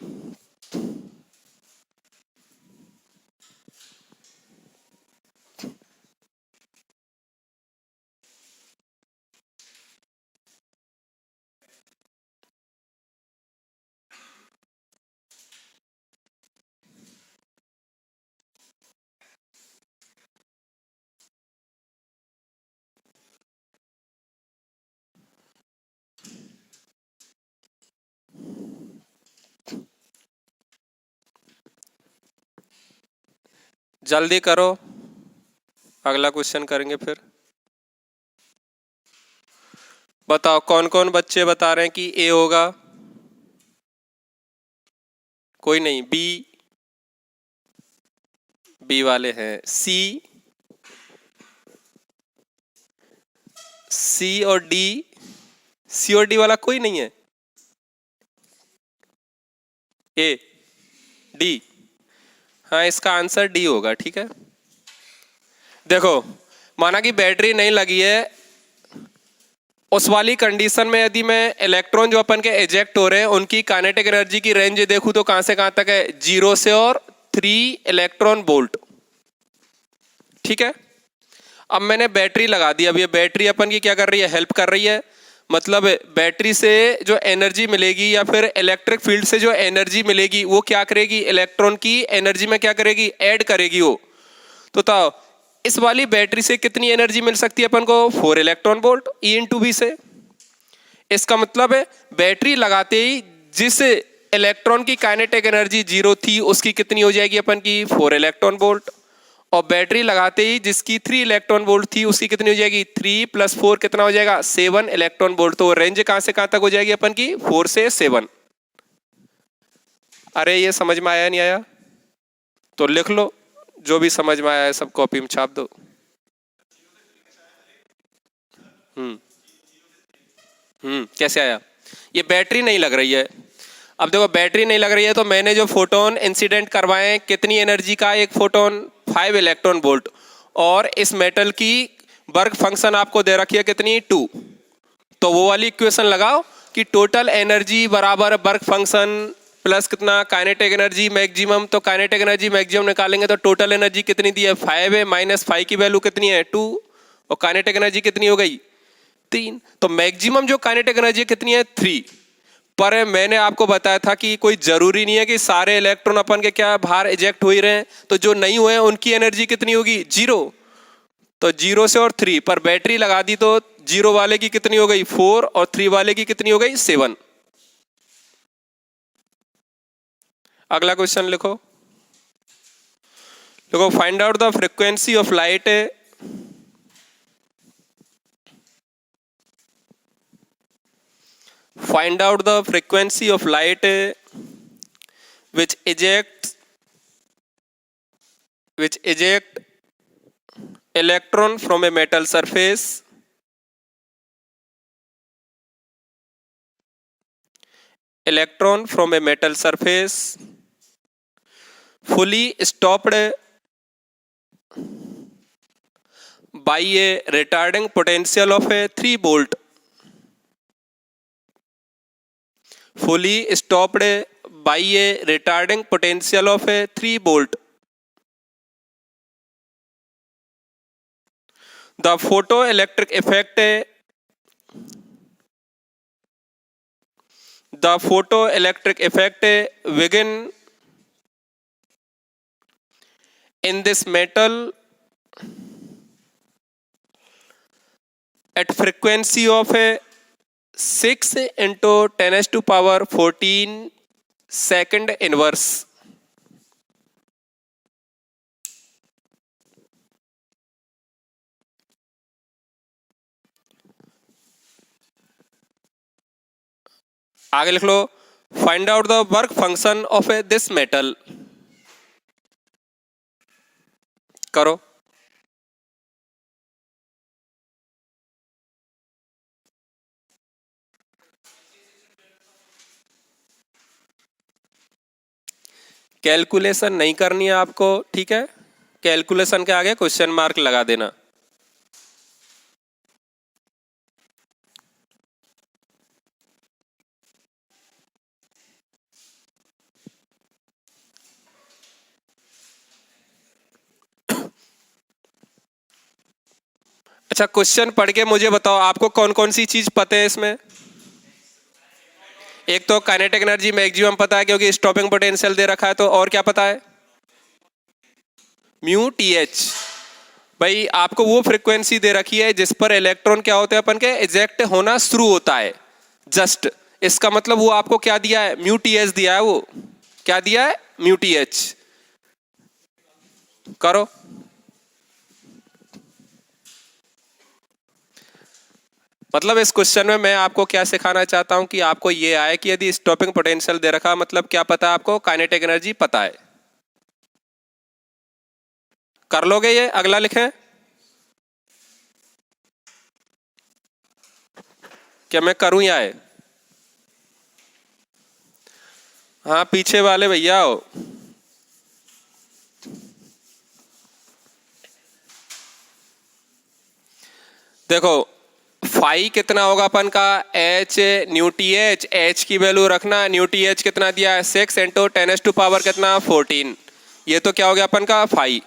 जल्दी करो, अगला क्वेश्चन करेंगे फिर। बताओ कौन कौन बच्चे बता रहे हैं कि ए होगा? कोई नहीं। बी, बी वाले हैं। सी, सी और डी, सी और डी वाला कोई नहीं है। ए, डी, हाँ इसका आंसर डी होगा। ठीक है, देखो माना कि बैटरी नहीं लगी है, उस वाली कंडीशन में यदि मैं इलेक्ट्रॉन जो अपन के एजेक्ट हो रहे हैं उनकी काइनेटिक एनर्जी की रेंज देखूं तो कहां से कहां तक है? 0 से और 3 इलेक्ट्रॉन वोल्ट। ठीक है, अब मैंने बैटरी लगा दी। अब ये बैटरी अपन की क्या कर रही है? हेल्प कर रही है। मतलब बैटरी से जो एनर्जी मिलेगी या फिर इलेक्ट्रिक फील्ड से जो एनर्जी मिलेगी वो क्या करेगी? इलेक्ट्रॉन की एनर्जी में क्या करेगी? ऐड करेगी वो। तो ताओ इस वाली बैटरी से कितनी एनर्जी मिल सकती है अपन को? 4 electron volt E into B से। इसका मतलब है बैटरी लगाते ही जिस इलेक्ट्रॉन की काइनेटिक एनर्जी 0 थी उसकी कितनी हो जाएगी अपन की? 4 इलेक्ट्रॉन वोल्ट। और बैटरी लगाते ही जिसकी 3 इलेक्ट्रॉन वोल्ट थी उसकी कितनी हो जाएगी? 3 + 4 कितना हो जाएगा? 7 इलेक्ट्रॉन वोल्ट। तो रेंज कहां से कहां तक हो जाएगी अपन की? 4 से 7। अरे ये समझ में आया नहीं आया? तो लिख लो, जो भी समझ में आया है सब कॉपी में छाप दो। हम्म कैसे आया? ये बैटरी नहीं लग रही है। अब देखो बैटरी नहीं लग रही है तो मैंने जो फोटोन इंसिडेंट करवाए हैं कितनी एनर्जी का? एक फोटोन 5 इलेक्ट्रॉन वोल्ट। और इस मेटल की वर्क फंक्शन आपको दे रखी है कितनी? 2। तो वो वाली इक्वेशन लगाओ कि टोटल एनर्जी बराबर वर्क फंक्शन प्लस कितना? Kinetic energy maximum. तो काइनेटिक एनर्जी मैक्सिमम निकालेंगे तो टोटल एनर्जी कितनी दी है? 5 है, -5 की वैल्यू कितनी है? 2। और काइनेटिक एनर्जी कितनी हो गई? 3। तो मैक्सिमम जो काइनेटिक एनर्जी कितनी है? 3। पर मैंने आपको बताया था कि कोई जरूरी नहीं है कि सारे इलेक्ट्रॉन अपन के क्या बाहर इजेक्ट हो ही रहे हैं। तो जो नहीं हुए हैं उनकी एनर्जी कितनी होगी? 0। तो 0 से और 3 पर बैटरी लगा दी तो 0 वाले की कितनी हो गई? 4 और 3 वाले की कितनी हो गई? 7। अगला क्वेश्चन लिखो। देखो find out the frequency of light. Find out the frequency of light which ejects which eject electron from a metal surface electron from a metal surface fully stopped by a retarding potential of a 3 volt. Fully stopped by a retarding potential of a 3 volt. The photoelectric effect begin in this metal at frequency of a 6 into 10⁻14 second inverse. आगे लिख लो find out the work function of this metal. करो। कैलकुलेशन नहीं करनी है आपको, ठीक है। कैलकुलेशन के आगे क्वेश्चन मार्क लगा देना। अच्छा, क्वेश्चन पढ़ के मुझे बताओ आपको कौन कौन सी चीज पता है इसमें। एक तो काइनेटिक एनर्जी मैक्सिमम पता है क्योंकि स्टॉपिंग पोटेंशियल दे रखा है, तो और क्या पता है? Mu T H. भाई आपको वो फ्रीक्वेंसी दे रखी है जिस पर इलेक्ट्रॉन क्या होते हैं अपन के इजेक्ट होना शुरू होता है जस्ट। इसका मतलब वो आपको क्या दिया है? म्यू टी एच दिया है। वो क्या दिया है? Mu T H. करो। मतलब इस क्वेश्चन में मैं आपको क्या सिखाना चाहता हूं कि आपको ये आए कि यदि स्टॉपिंग पोटेंशियल दे रखा, मतलब क्या पता है आपको? काइनेटिक एनर्जी पता है। कर लोगे ये? अगला लिखें। क्या मैं करूं या है? हाँ पीछे वाले भैया हो। देखो फाई कितना होगा अपन का? H nu T H. H की वैल्यू रखना, न्यू टी एच कितना दिया है? 6 इंटू 10⁻⁴ कितना? 14। ये तो क्या हो गया अपन का? फाई।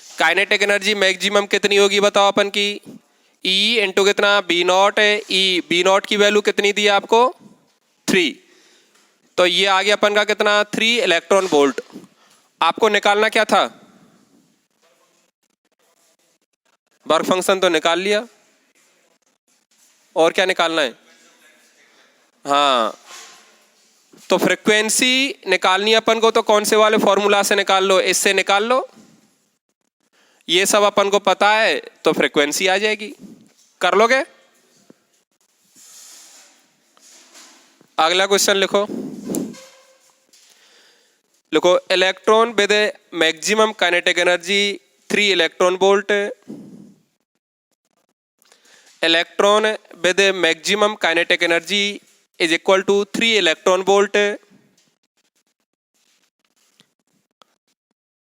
काइनेटिक एनर्जी मैक्सिमम कितनी होगी बताओ अपन की? ई इंटू कितना? बी नॉट है। ई बी नॉट की वैल्यू कितनी दी है आपको? 3। तो ये आ गया अपन का कितना? 3 इलेक्ट्रॉन वोल्ट। आपको निकालना क्या था? वर्क फंक्शन तो निकाल लिया, और क्या निकालना है? हाँ, तो फ्रीक्वेंसी निकालनी अपन को, तो कौन से वाले फॉर्मूला से निकाल लो? इससे निकाल लो। ये सब अपन को पता है तो फ्रीक्वेंसी आ जाएगी। कर लोगे? अगला क्वेश्चन लिखो। लिखो electron with maximum kinetic energy 3 electron volt. Electron with a maximum kinetic energy is equal to 3 electron volt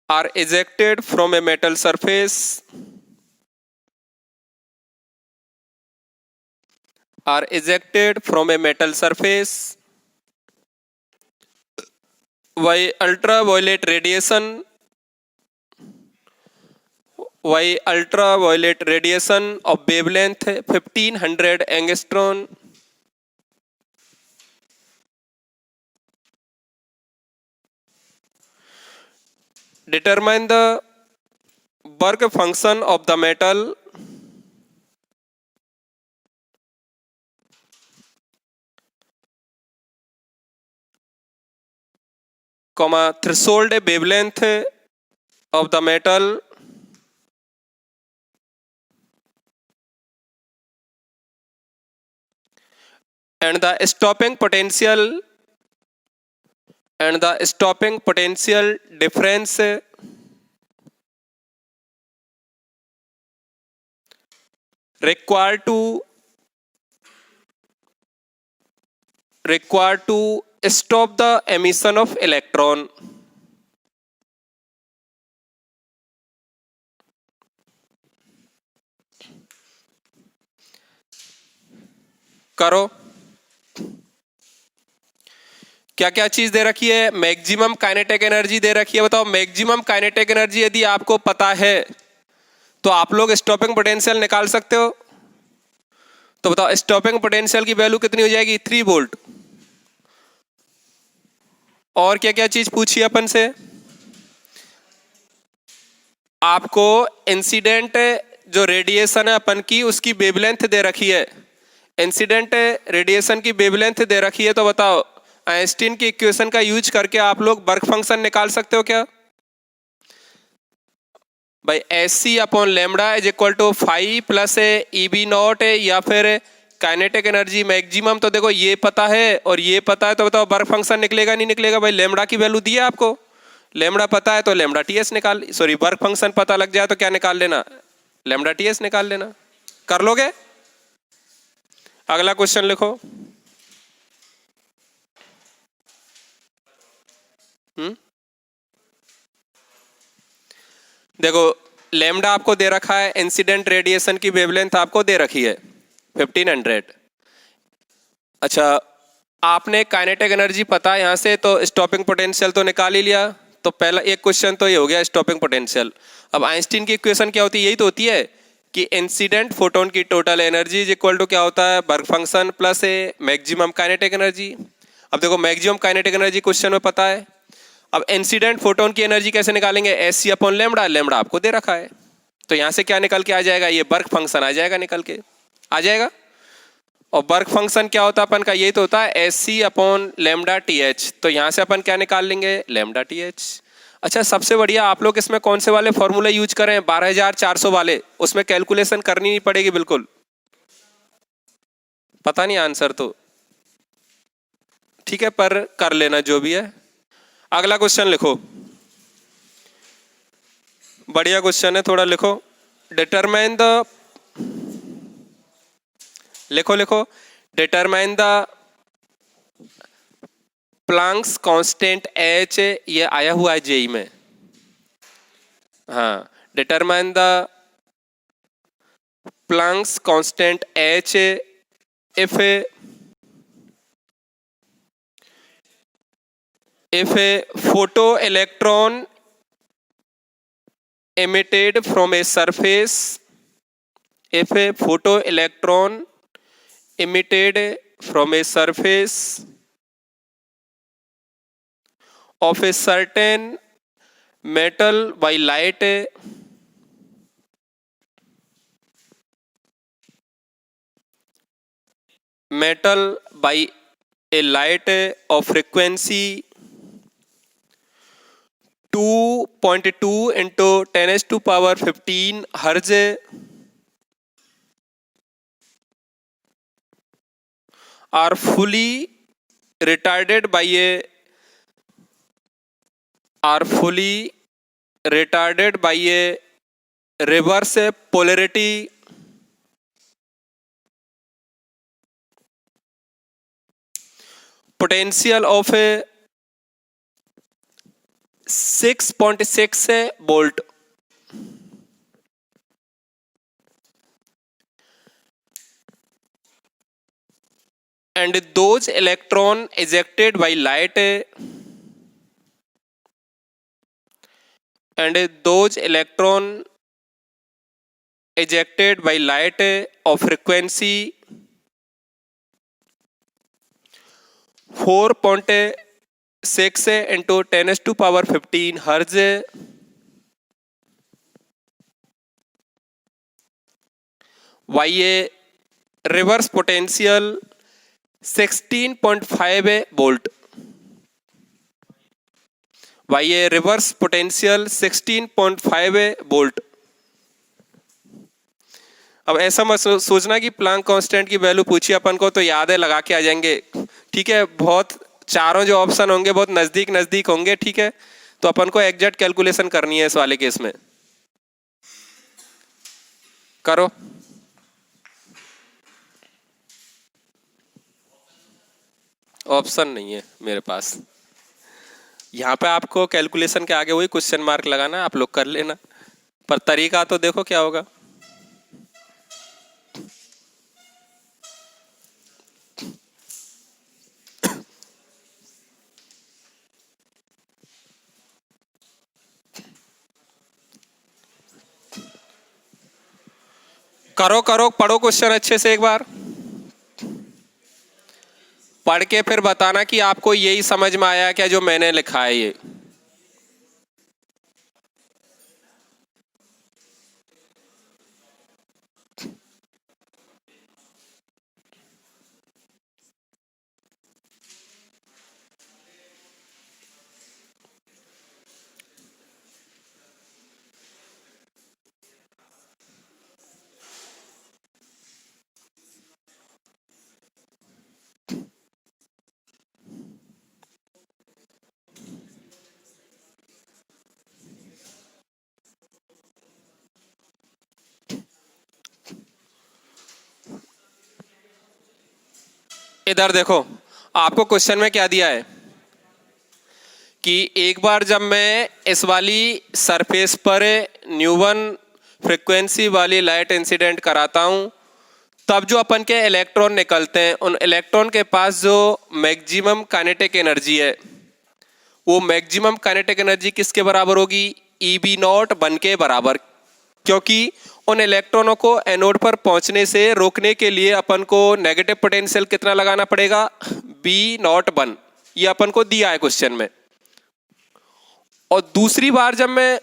are ejected from a metal surface by ultraviolet radiation of wavelength 1500 angstrom. Determine the work function of the metal threshold wavelength of the metal and the stopping potential difference required to stop the emission of electron. करो। क्या क्या चीज दे रखी है? मैक्सिमम काइनेटिक एनर्जी दे रखी है। बताओ मैक्सिमम काइनेटिक एनर्जी यदि आपको पता है तो आप लोग स्टॉपिंग पोटेंशियल निकाल सकते हो। तो बताओ स्टॉपिंग पोटेंशियल की वैल्यू कितनी हो जाएगी? 3 वोल्ट। और क्या क्या चीज पूछी अपन से? आपको इंसिडेंट जो रेडिएशन है अपन की उसकी वेवलेंथ दे रखी है। इंसिडेंट रेडिएशन की वेवलेंथ दे रखी है, तो बताओ आइंस्टीन की इक्वेशन का यूज करके आप लोग वर्क फंक्शन निकाल सकते हो क्या? भाई S C upon lambda is equal to 5 plus E B naught, या फिर काइनेटिक एनर्जी मैक्सिमम तो देखो ये पता है और ये पता है, तो बताओ वर्क फंक्शन निकलेगा नहीं निकलेगा? भाई लेमड़ा की वैल्यू दी है आपको, लेमड़ा पता है तो लेमड़ा टीएस निकाल, सॉरी वर्क फंक्शन पता लग जाए तो क्या निकाल लेना? लेमड़ा टीएस निकाल लेना। कर लोगे? अगला क्वेश्चन लिखो। देखो लेमड़ा आपको दे रखा है, इंसिडेंट रेडिएशन की वेवलेंथ आपको दे रखी है 1500। अच्छा, आपने काइनेटिक एनर्जी पता है यहां से, तो स्टॉपिंग पोटेंशियल तो निकाल ही लिया। तो पहला एक क्वेश्चन तो ये हो गया स्टॉपिंग पोटेंशियल। अब आइंस्टीन की इक्वेशन क्या होती है? यही तो होती है कि इंसिडेंट फोटोन की total energy is equal to क्या होता है? Work function plus a maximum kinetic energy. अब देखो मैक्सिमम काइनेटिक एनर्जी क्वेश्चन में पता है। अब इंसिडेंट फोटोन की एनर्जी कैसे निकालेंगे? S C upon lambda, lambda आपको दे रखा है, तो यहां से क्या निकल के आ जाएगा? ये वर्क फंक्शन आ जाएगा, निकल के आ जाएगा। और वर्क फंक्शन क्या होता है अपन का? यही तो होता है S C upon lambda T H. तो यहां से अपन क्या निकाल लेंगे? Lambda T H. अच्छा, सबसे बढ़िया आप लोग इसमें कौन से वाले फॉर्मूले यूज करें? 12400 वाले, उसमें कैलकुलेशन करनी नहीं पड़ेगी बिल्कुल। पता नहीं आंसर तो ठीक है, पर कर लेना जो भी है। अगला क्वेश्चन लिखो, बढ़िया क्वेश्चन है, थोड़ा लिखो। डिटरमाइन द, लिखो लिखो, determine the Planck's constant H. ये आया हुआ है जेई में। हाँ, determine the Planck's constant H if a photoelectron emitted from a surface, if a photoelectron emitted from a surface of a certain metal by light, metal by a light of frequency 2.2 into 10 to power 15 hertz are fully retarded by a, are fully retarded by a reverse polarity potential of a 6.6 volt, and those electron ejected by light, and those electron ejected by light of frequency 4.6 into 10 to power 15 hertz by a reverse potential 16.5 volt, by a reverse potential 16.5 volt। अब ऐसा मत सोचना कि प्लैंक कांस्टेंट की वैल्यू पूछी अपन को तो याद है लगा के आ जाएंगे, ठीक है? बहुत चारों जो ऑप्शन होंगे बहुत नजदीक नजदीक होंगे, ठीक है? तो अपन को एग्जैक्ट कैलकुलेशन करनी है इस वाले केस में। करो। ऑप्शन नहीं है मेरे पास, यहाँ पे आपको कैलकुलेशन के आगे वही क्वेश्चन मार्क लगाना, आप लोग कर लेना, पर तरीका तो देखो क्या होगा। करो करो, पढ़ो क्वेश्चन अच्छे से एक बार, पढ़ के फिर बताना कि आपको यही समझ में आया क्या जो मैंने लिखा है ये। इधर देखो, आपको क्वेश्चन में क्या दिया है कि एक बार जब मैं इस वाली सरफेस पर न्यूवन फ्रिक्वेंसी वाली लाइट इंसिडेंट कराता हूं, तब जो अपन के इलेक्ट्रॉन निकलते हैं, उन इलेक्ट्रॉन के पास जो मैक्सिमम काइनेटिक एनर्जी है, वो मैक्सिमम काइनेटिक एनर्जी किसके बराबर होगी? ई बी नॉट वन के बराबर। क्योंकि उन इलेक्ट्रॉनों को एनोड पर पहुंचने से रोकने के लिए अपन को नेगेटिव पोटेंशियल कितना लगाना पड़ेगा? B naught one. ये अपन को दिया है क्वेश्चन में। और दूसरी बार जब मैं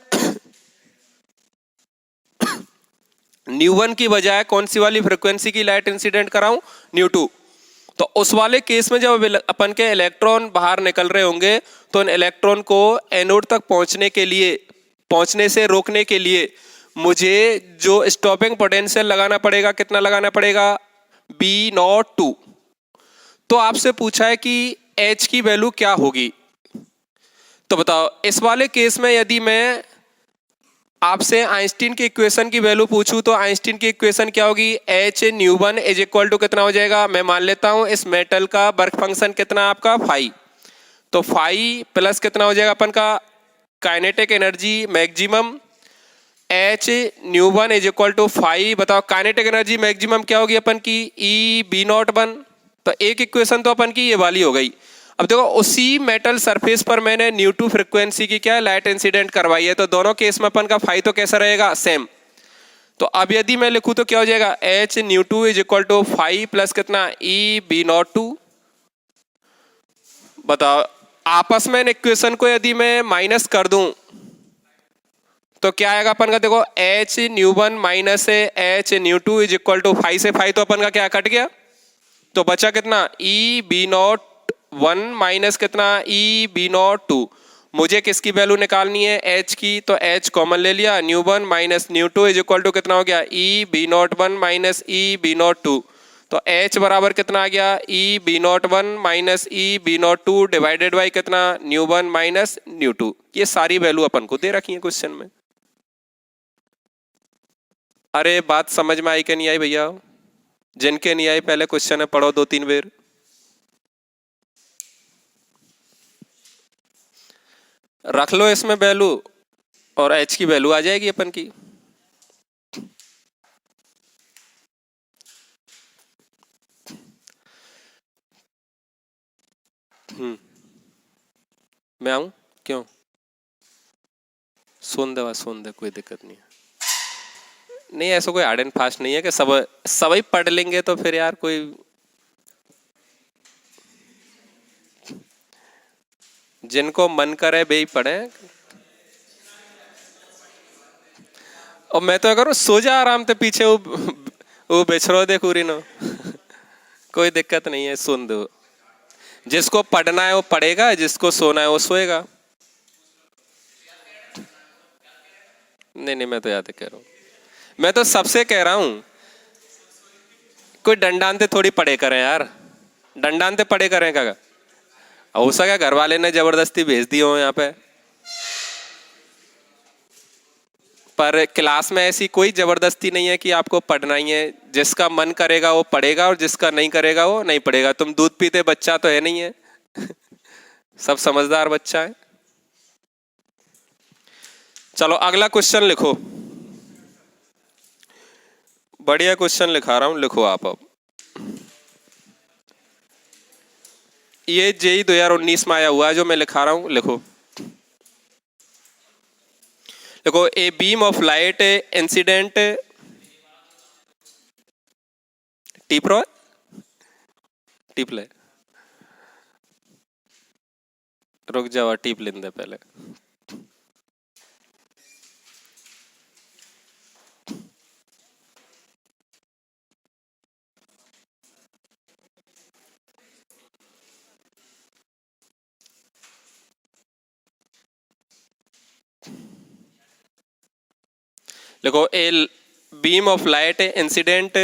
न्यू वन की बजाय कौन सी वाली फ्रिक्वेंसी की लाइट इंसिडेंट कराऊं? Nu two. तो उस वाले केस में जब अपन के इलेक्ट्रॉन बाहर निकल रहे होंगे, तो उन इलेक्ट्रॉन को एनोड तक पहुंचने के लिए, पहुंचने से रोकने के लिए मुझे जो स्टॉपिंग पोटेंशियल लगाना पड़ेगा, कितना लगाना पड़ेगा? B naught two. तो आपसे पूछा है कि एच की वैल्यू क्या होगी। तो बताओ, इस वाले केस में यदि मैं आपसे आइंस्टीन की इक्वेशन की वैल्यू पूछूं, तो आइंस्टीन की इक्वेशन क्या होगी? H nu one is equal to कितना हो जाएगा? मैं मान लेता हूं इस मेटल का वर्क फंक्शन कितना आपका? फाई। तो फाई प्लस कितना हो जाएगा अपन का? Kinetic energy maximum H nu one is equal to phi. बताओ काइनेटिक एनर्जी मैक्सिमम क्या होगी अपन की? E B naught one. तो एक इक्वेशन तो अपन की ये वाली हो गई। अब देखो, उसी मेटल सरफेस पर मैंने न्यू टू फ्रिक्वेंसी की क्या लाइट इंसिडेंट करवाई है, तो दोनों केस में अपन का फाई तो कैसा रहेगा? सेम। तो अब यदि मैं लिखूं तो क्या हो जाएगा? H nu two is equal to phi plus कितना? E B naught two. बताओ, आपस में इन इक्वेशन को यदि मैं माइनस कर दूं तो क्या आएगा अपन का? देखो, H nu one minus H nu two is equal to phi से फाई तो अपन का क्या कट गया, तो बचा कितना? E B naught one minus कितना? E B naught two. मुझे किसकी वैल्यू निकालनी है? एच की। तो एच कॉमन ले लिया, nu one minus nu two is equal to कितना हो गया? E B naught one minus E B naught two. तो एच बराबर कितना आ गया? E B naught one minus E B naught two divided by कितना? Nu one minus nu two. ये सारी वैल्यू अपन को दे रखी है क्वेश्चन में। अरे बात समझ में आई कि नहीं आई भैया? जिनके नहीं आई पहले क्वेश्चन है पढ़ो दो तीन बार। रख लो इसमें वैल्यू और एच की वैल्यू आ जाएगी अपन की। मैं आऊं? क्यों? सुन दे, कोई दिक्कत नहीं है। नहीं, ऐसा कोई हार्ड एंड फास्ट नहीं है कि सब सभी पढ़ लेंगे तो फिर यार कोई, जिनको मन करे वे ही पढ़े। और मैं तो करूँ सो जा आराम से, पीछे वो बेचरो दे पूरी नो कोई दिक्कत नहीं है, सुन दो। जिसको पढ़ना है वो पढ़ेगा, जिसको सोना है वो सोएगा। नहीं, मैं तो याद कह रहा हूँ, मैं तो सबसे कह रहा हूँ कोई डंडानते थोड़ी पढ़े करें यार, डंडानते पढ़े करें क्या? हो सका घर वाले ने जबरदस्ती भेज दी हो यहाँ पे, पर क्लास में ऐसी कोई जबरदस्ती नहीं है कि आपको पढ़ना ही है। जिसका मन करेगा वो पढ़ेगा और जिसका नहीं करेगा वो नहीं पढ़ेगा। तुम दूध पीते बच्चा तो है नहीं है सब समझदार बच्चा है। चलो अगला क्वेश्चन लिखो, बढ़िया क्वेश्चन लिखा रहा हूं, लिखो आप। अब ये जेई 2019 में आया हुआ है जो मैं लिखा रहा हूं, लिखो। देखो, a beam of light incident टीप्रो टीप ले, रुक जाओ टीप लेंदे पहले। देखो, a beam of light incident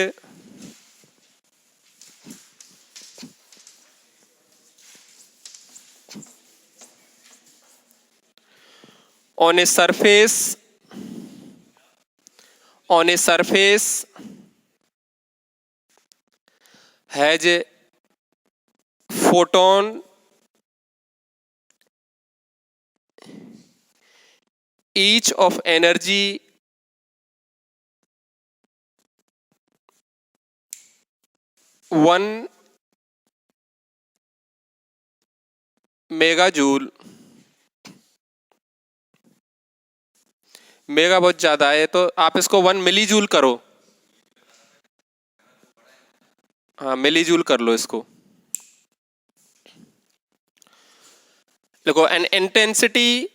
on a surface has photon each of energy 1 megajoule. Mega बहुत ज्यादा है तो आप इसको 1 मिलीजूल करो। हाँ मिलीजूल कर लो इसको। देखो intensity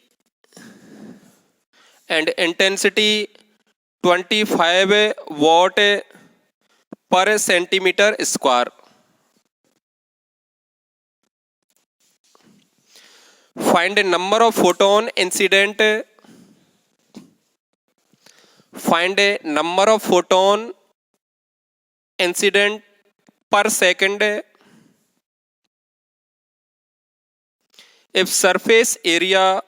25 watt per centimetre square. Find number of photon incident. Find number of photon incident per second if surface area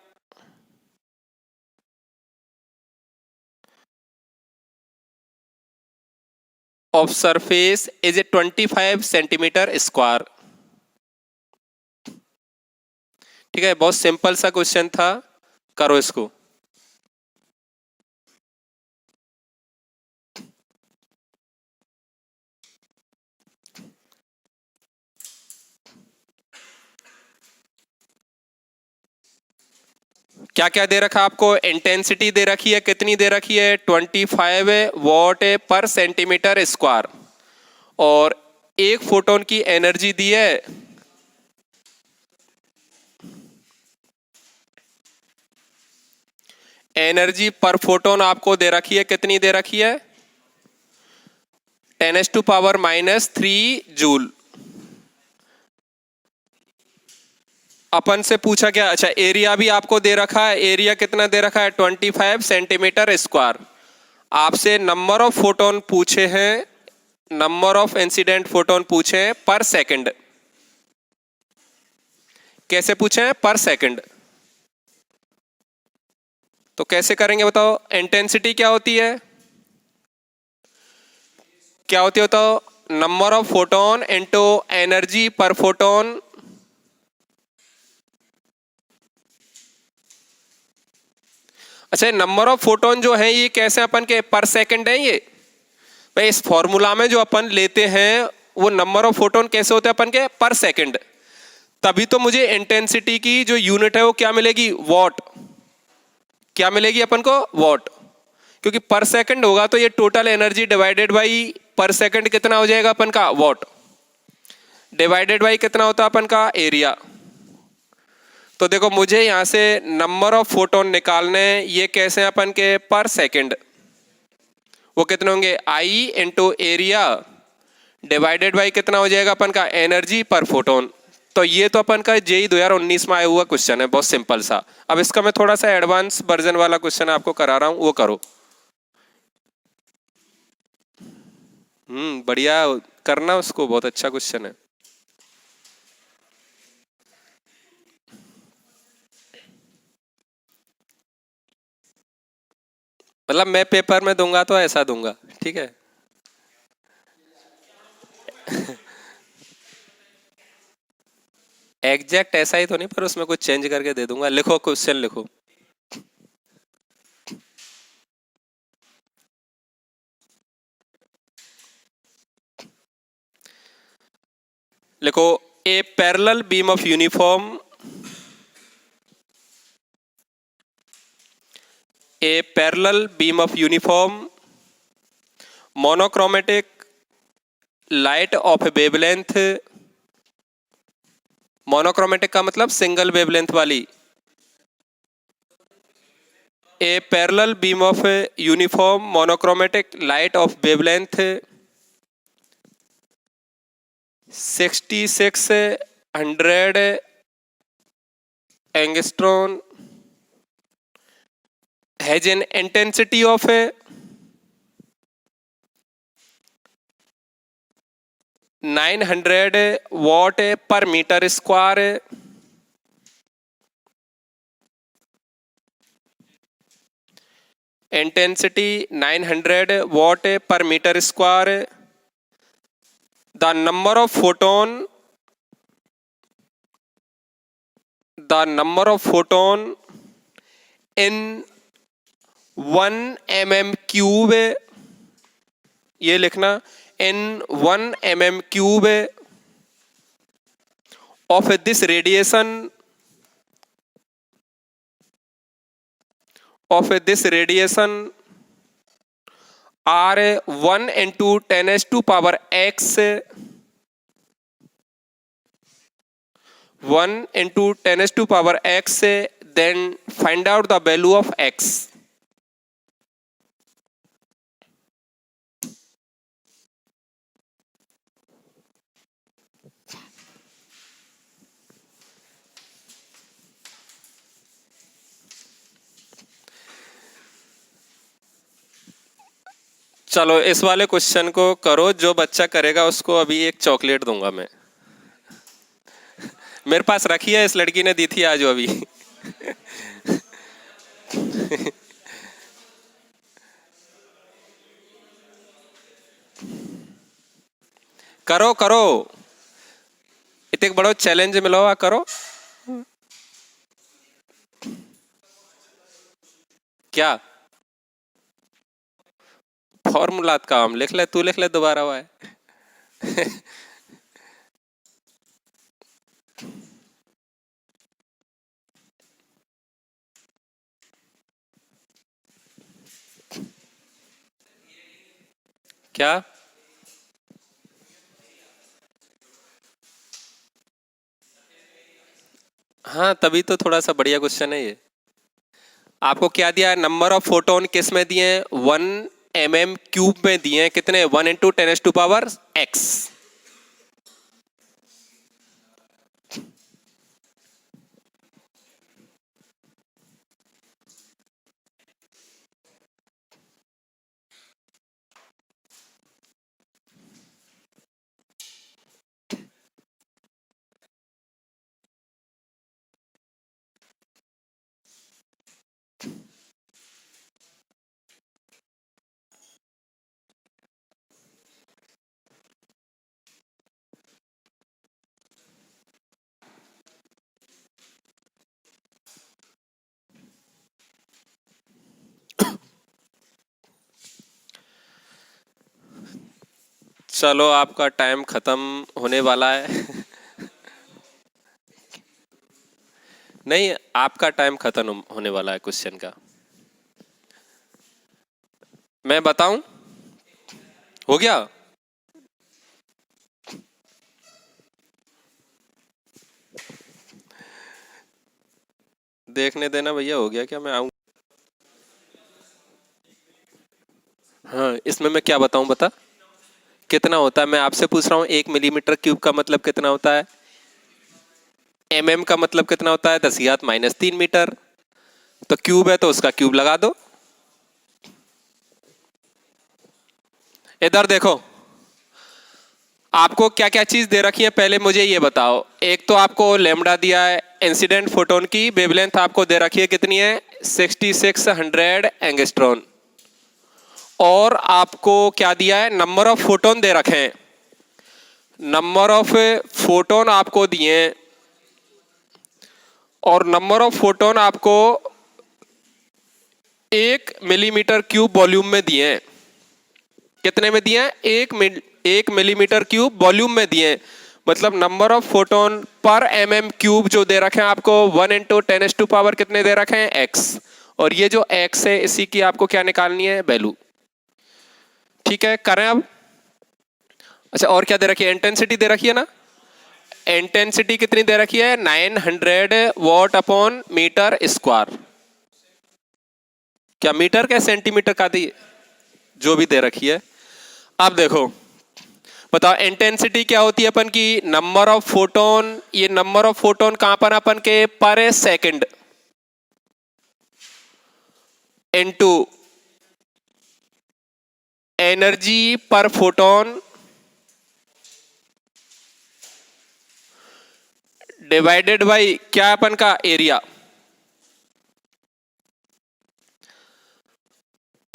of surface is a 25 centimetre square. ठीक है, बहुत सिंपल सा क्वेश्चन था, करो इसको। क्या क्या दे रखा आपको? इंटेंसिटी दे रखी है, कितनी दे रखी है? 25 वॉट पर सेंटीमीटर स्क्वायर। और एक फोटोन की एनर्जी दी है एनर्जी पर फोटोन आपको दे रखी है, कितनी दे रखी है? 10⁻³ जूल। अपन से पूछा क्या? अच्छा एरिया भी आपको दे रखा है, एरिया कितना दे रखा है? 25 सेंटीमीटर स्क्वायर। आपसे नंबर ऑफ फोटोन पूछे हैं, नंबर ऑफ इंसिडेंट फोटोन पूछे हैं पर सेकंड। कैसे पूछे हैं? पर सेकंड। तो कैसे करेंगे बताओ? इंटेंसिटी क्या होती है? क्या होती है बताओ? Number of photon into energy पर फोटोन। अच्छा नंबर ऑफ फोटोन जो है ये कैसे अपन के? पर सेकंड है ये। भाई इस फॉर्मूला में जो अपन लेते हैं वो नंबर ऑफ फोटोन कैसे होते हैं अपन के? पर सेकंड। तभी तो मुझे इंटेंसिटी की जो यूनिट है वो क्या मिलेगी? वॉट। क्या मिलेगी अपन को? वॉट। क्योंकि पर सेकंड होगा तो ये टोटल एनर्जी डिवाइडेड बाई पर सेकंड कितना हो जाएगा अपन का? वॉट। डिवाइडेड बाई कितना होता है अपन का? एरिया। तो देखो मुझे यहां से नंबर ऑफ फोटोन निकालने, ये कैसे हैं अपन के? पर सेकंड। वो कितने होंगे? आई इंटू एरिया डिवाइडेड बाई कितना हो जाएगा अपन का? एनर्जी पर फोटोन। तो ये तो अपन का जेई 2019 में आया हुआ क्वेश्चन है, बहुत सिंपल सा। अब इसका मैं थोड़ा सा एडवांस वर्जन वाला क्वेश्चन आपको करा रहा हूं, वो करो। बढ़िया करना उसको, बहुत अच्छा क्वेश्चन है। मतलब मैं पेपर में दूंगा तो ऐसा दूंगा, ठीक है? एग्जैक्ट ऐसा ही तो नहीं, पर उसमें कुछ चेंज करके दे दूंगा। लिखो क्वेश्चन लिखो। लिखो a parallel beam of uniform, a parallel beam of uniform monochromatic light of wavelength. Monochromatic का मतलब सिंगल वेवलेंथ वाली। A parallel beam of uniform monochromatic light of wavelength 6600 angstrom has an intensity of 900 watt per meter square। intensity 900 watt per meter square। the number of photon the number of photon in 1 mm³ ये लिखना, in 1 mm³ of this radiation are 1 into 10⁻⁻x 1 into 10⁻⁻x, then find out the value of x. चलो इस वाले क्वेश्चन को करो, जो बच्चा करेगा उसको अभी एक चॉकलेट दूंगा मैं। मेरे पास रखी है, इस लड़की ने दी थी आज अभी। करो करो, इतने बड़ो चैलेंज मिलो, करो। क्या फॉर्मूलात काम लिख ले, तू लिख ले दोबारा हुआ है। क्या हाँ, तभी तो थोड़ा सा बढ़िया क्वेश्चन है ये। आपको क्या दिया है, नंबर ऑफ फोटोन किस में दिए हैं, 1 mm³ में दिए हैं। कितने, 1 into 10⁻⁻x। चलो आपका टाइम खत्म होने वाला है। नहीं, आपका टाइम खत्म होने वाला है क्वेश्चन का। मैं बताऊं, हो गया। देखने देना भैया, हो गया क्या, मैं आऊं। हाँ, इसमें मैं क्या बताऊं, बता कितना होता है। मैं आपसे पूछ रहा हूँ 1 mm³ का मतलब कितना होता है, का मतलब कितना होता है, 10⁻³ मीटर। तो क्यूब है तो उसका क्यूब लगा दो। इधर देखो, आपको क्या क्या चीज दे रखी है, पहले मुझे ये बताओ। एक तो आपको लेमडा दिया है, इंसिडेंट फोटोन की वेवलेंथ आपको दे रखी है, कितनी है, 6600 एंगस्ट्रॉन। और आपको क्या दिया है, नंबर ऑफ फोटोन दे रखे हैं। नंबर ऑफ फोटोन आपको दिए हैं, और नंबर ऑफ फोटोन आपको 1 mm³ वॉल्यूम में दिए हैं। कितने में दिए हैं, 1 mm³ वॉल्यूम में दिए हैं। मतलब नंबर ऑफ फोटोन पर mm³ जो दे रखे हैं आपको, 1 into 10⁻⁻ कितने दे रखे हैं, x। और ये जो x है, इसी की आपको क्या निकालनी है, वैल्यू। ठीक है, करें अब। अच्छा, और क्या दे रखी है, इंटेंसिटी दे रखी है ना। इंटेंसिटी कितनी दे रखी है, 900 Wm²। क्या मीटर क्या सेंटीमीटर का दी, जो भी दे रखी है। अब देखो, बताओ इंटेंसिटी क्या होती है अपन की, नंबर ऑफ फोटोन। ये नंबर ऑफ फोटोन कहां पर, अपन के पर सेकंड इनटू एनर्जी पर फोटोन डिवाइडेड बाई क्या अपन का एरिया।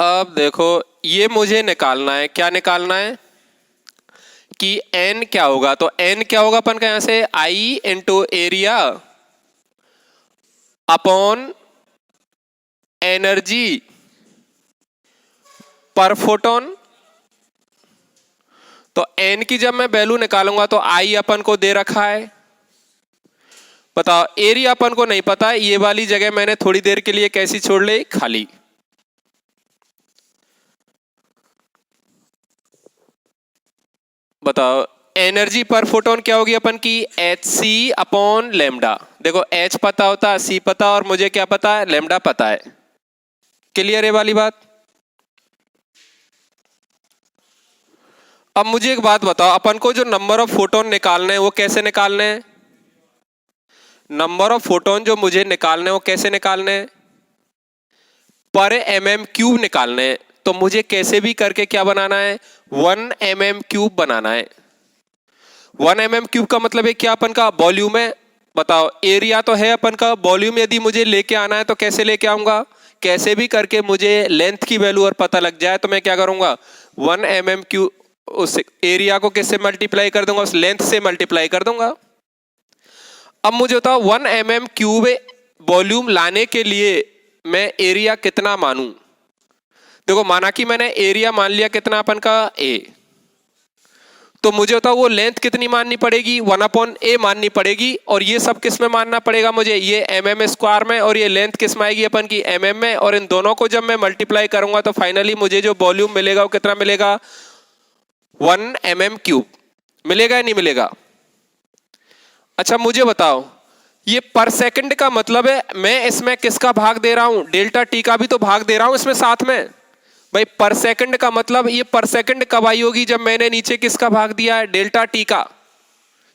अब देखो, ये मुझे निकालना है, क्या निकालना है कि n क्या होगा। तो n क्या होगा अपन का, यहां से I into area upon energy पर फोटोन। तो एन की जब मैं वैल्यू निकालूंगा तो आई अपन को दे रखा है। बताओ एरिया अपन को नहीं पता, ये वाली जगह मैंने थोड़ी देर के लिए कैसी छोड़ ली, खाली। बताओ एनर्जी पर फोटोन क्या होगी अपन की, एच सी अपॉन लेमडा। देखो एच पता होता, सी पता, और मुझे क्या पता है, लेमडा पता है। क्लियर है वाली बात। अब मुझे एक बात बताओ, अपन को जो नंबर ऑफ फोटोन निकालने हैं वो कैसे निकालने हैं? नंबर ऑफ फोटोन जो मुझे निकालने हैं वो कैसे निकालने हैं, पर mm क्यूब निकालने हैं। तो मुझे कैसे भी करके क्या बनाना है, 1 mm क्यूब बनाना है। 1 mm क्यूब का मतलब है क्या, अपन का वॉल्यूम है। बताओ एरिया तो है अपन का, वॉल्यूम यदि मुझे लेके आना है तो कैसे लेके आऊंगा, कैसे भी करके मुझे लेंथ की वैल्यू और पता लग जाए तो मैं क्या करूंगा, 1 mm क्यूब उस एरिया को किससे मल्टीप्लाई कर दूंगा, उस लेंथ से मल्टीप्लाई कर दूंगा। अब मुझे बताओ 1 mm क्यूब वॉल्यूम लाने के लिए मैं एरिया कितना मानूं। देखो माना कि मैंने एरिया मान लिया कितना अपन का, ए। तो मुझे बताओ वो लेंथ कितनी माननी पड़ेगी, 1/a माननी पड़ेगी। और ये सब किस में मानना पड़ेगा मुझे, ये mm स्क्वायर में, और ये लेंथ किस में आएगी अपन की, mm में। और इन दोनों को जब मैं मल्टीप्लाई करूंगा तो फाइनली मुझे जो वॉल्यूम मिलेगा वो कितना मिलेगा, 1 mm क्यूब। मिलेगा या नहीं मिलेगा? अच्छा मुझे बताओ ये पर सेकंड का मतलब है, मैं इसमें किसका भाग दे रहा हूं, डेल्टा टी का भी तो भाग दे रहा हूं इसमें साथ में। भाई पर सेकंड का मतलब ये पर सेकंड कब आई होगी, जब मैंने नीचे किसका भाग दिया है, डेल्टा टी का,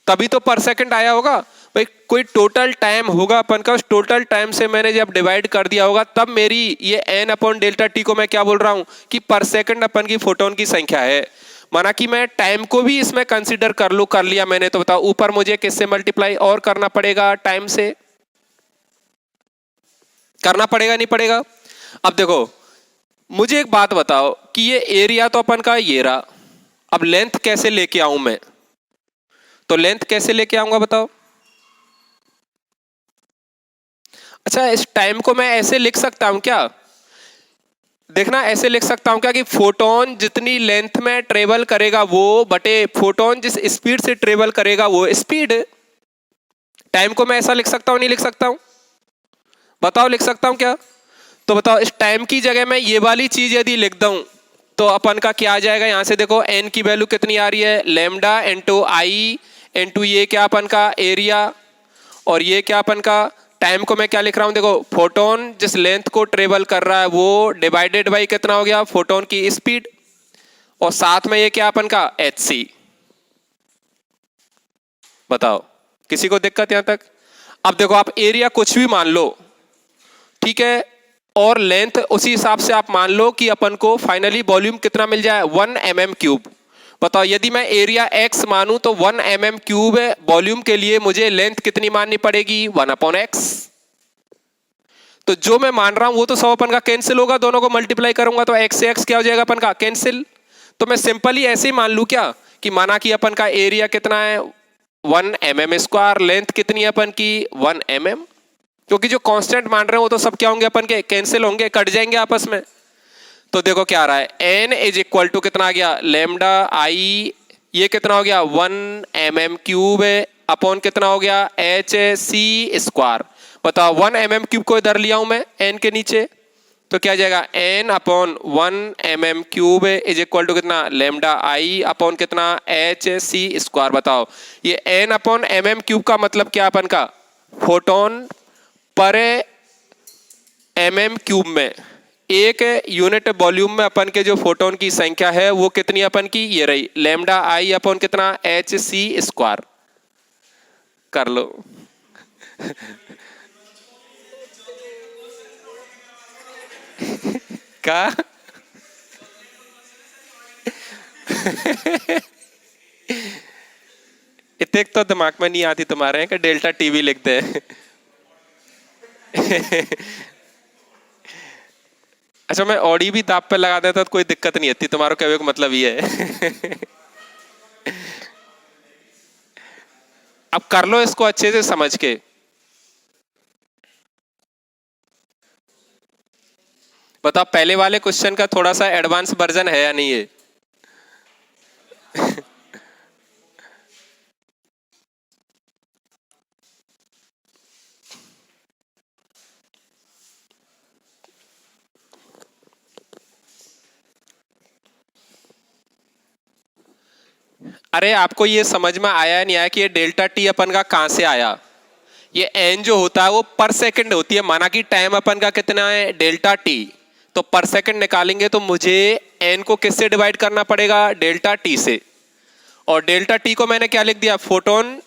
तभी तो पर सेकंड आया होगा। भाई कोई टोटल टाइम होगा अपन का, उस टोटल टाइम से मैंने जब डिवाइड कर दिया होगा तब मेरी ये एन अपॉन डेल्टा टी को मैं क्या बोल रहा हूं कि पर सेकंड अपन की फोटोन की संख्या है। माना कि मैं टाइम को भी इसमें कंसीडर कर लिया मैंने, तो बताओ ऊपर मुझे किससे मल्टीप्लाई और करना पड़ेगा, टाइम से करना पड़ेगा नहीं पड़ेगा। अब देखो मुझे एक बात बताओ कि ये एरिया तो अपन का ये रहा, अब लेंथ कैसे लेके आऊं मैं, तो लेंथ कैसे लेके आऊंगा बताओ। अच्छा इस टाइम को मैं ऐसे लिख सकता हूं क्या, देखना ऐसे लिख सकता हूं क्या कि फोटोन जितनी लेंथ में ट्रेवल करेगा वो बटे फोटोन जिस स्पीड से ट्रेवल करेगा वो स्पीड। टाइम को मैं ऐसा लिख सकता हूं नहीं लिख सकता हूं, बताओ लिख सकता हूं क्या? तो बताओ इस टाइम की जगह मैं ये वाली चीज यदि लिख दूं तो अपन का क्या आ जाएगा, यहां से देखो एन की वैल्यू कितनी आ रही है, लेमडा इंटू आई इंटू ये क्या अपन का एरिया, और ये क्या अपन का टाइम को मैं क्या लिख रहा हूं, देखो फोटोन जिस लेंथ को ट्रेवल कर रहा है वो डिवाइडेड बाई कितना हो गया, फोटोन की स्पीड, और साथ में ये क्या अपन का एच सी। बताओ किसी को दिक्कत यहां तक? अब देखो आप एरिया कुछ भी मान लो, ठीक है, और लेंथ उसी हिसाब से आप मान लो कि अपन को फाइनली वॉल्यूम कितना मिल जाए, 1 mm क्यूब। बताओ यदि मैं एरिया x मानूं तो 1 mm क्यूब वॉल्यूम के लिए मुझे लेंथ कितनी माननी पड़ेगी, 1/x। तो जो मैं मान रहा हूं वो तो सब अपन का कैंसिल होगा, दोनों को मल्टीप्लाई करूंगा तो x से x क्या हो जाएगा अपन का कैंसिल। तो मैं सिंपली ऐसे ही मान लूं क्या कि माना कि अपन का एरिया कितना है 1 mm स्क्वायर, लेंथ कितनी है अपन की 1 mm, क्योंकि जो कांस्टेंट मान रहे हैं वो तो सब क्या होंगे अपन के कैंसिल होंगे, कट जाएंगे आपस में। तो देखो क्या आ रहा है, n इज इक्वल टू कितना आ गया, लेमडा आई, ये कितना हो गया 1 mm क्यूब अपॉन कितना हो गया एच सी स्क्वायर। बताओ 1 mm क्यूब को इधर लिया हूं मैं n के नीचे, तो क्या जाएगा n upon 1 mm cube is equal to कितना, लेमडा आई अपॉन कितना एच सी स्क्वायर। बताओ ये n अपॉन mm क्यूब का मतलब क्या अपन का, फोटोन पर mm क्यूब में एक यूनिट वॉल्यूम में अपन के जो फोटोन की संख्या है वो कितनी अपन की, ये रही लेमडा आई अपॉन कितना एच सी स्क्वायर। कर लो का इतने तो दिमाग में नहीं आती तुम्हारे कि डेल्टा टीवी लिख दे अच्छा मैं ऑडी भी दाब पे लगा देता तो कोई दिक्कत नहीं आती, तुम्हारा कहने का मतलब ये है अब कर लो इसको अच्छे से समझ के। बताओ पहले वाले क्वेश्चन का थोड़ा सा एडवांस वर्जन है या नहीं है? अरे आपको ये समझ में आया नहीं आया कि ये डेल्टा टी अपन का कहां से आया? ये एन जो होता है वो पर सेकंड होती है, माना कि टाइम अपन का कितना है डेल्टा टी, तो पर सेकंड निकालेंगे तो मुझे एन को किससे डिवाइड करना पड़ेगा? डेल्टा टी से। और डेल्टा टी को मैंने क्या लिख दिया? फोटोन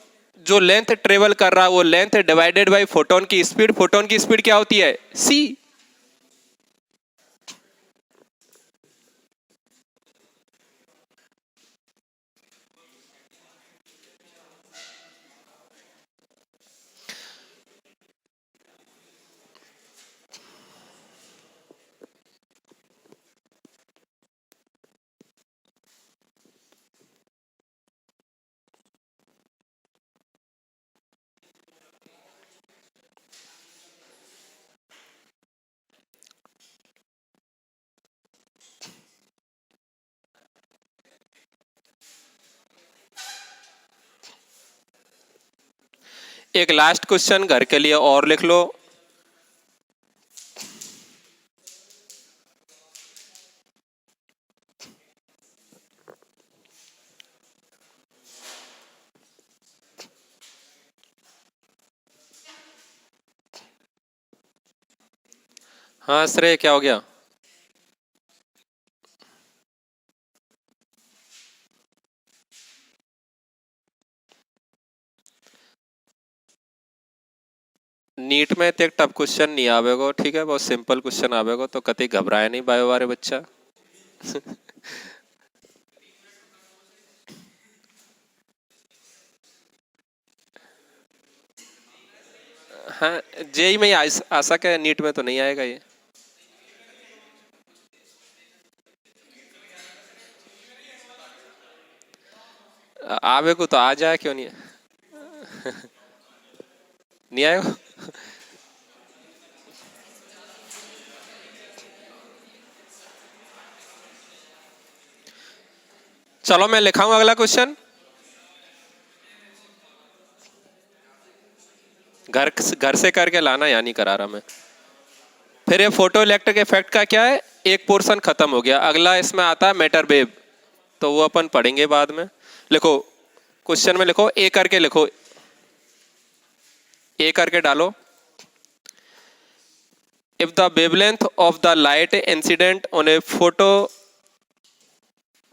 जो लेंथ ट्रेवल कर रहा है वो लेंथ डिवाइडेड बाय फोटोन की स्पीड। फोटोन की स्पीड क्या होती है? सी। एक लास्ट क्वेश्चन घर के लिए और लिख लो। हाँ श्रेय, क्या हो गया? नीट में तो एक टफ क्वेश्चन नहीं आवेगो, ठीक है, बहुत सिंपल क्वेश्चन आवेगो, तो कतई घबराए नहीं बायो वाले बच्चा। हाँ, जेई में ही आ सके, नीट में तो नहीं आएगा ये। आवेगो तो आ जाए, क्यों नहीं? नहीं आएगा? चलो मैं लिखाऊं अगला क्वेश्चन। घर घर से करके लाना, या नहीं करा रहा मैं। फिर ये फोटो इलेक्ट्रिक इफेक्ट का क्या है? एक पोर्शन खत्म हो गया, अगला इसमें आता है मैटर वेव, तो वो अपन पढ़ेंगे बाद में। लिखो क्वेश्चन में, लिखो ए करके, लिखो ए करके डालो। If the wavelength of the light incident on A photo,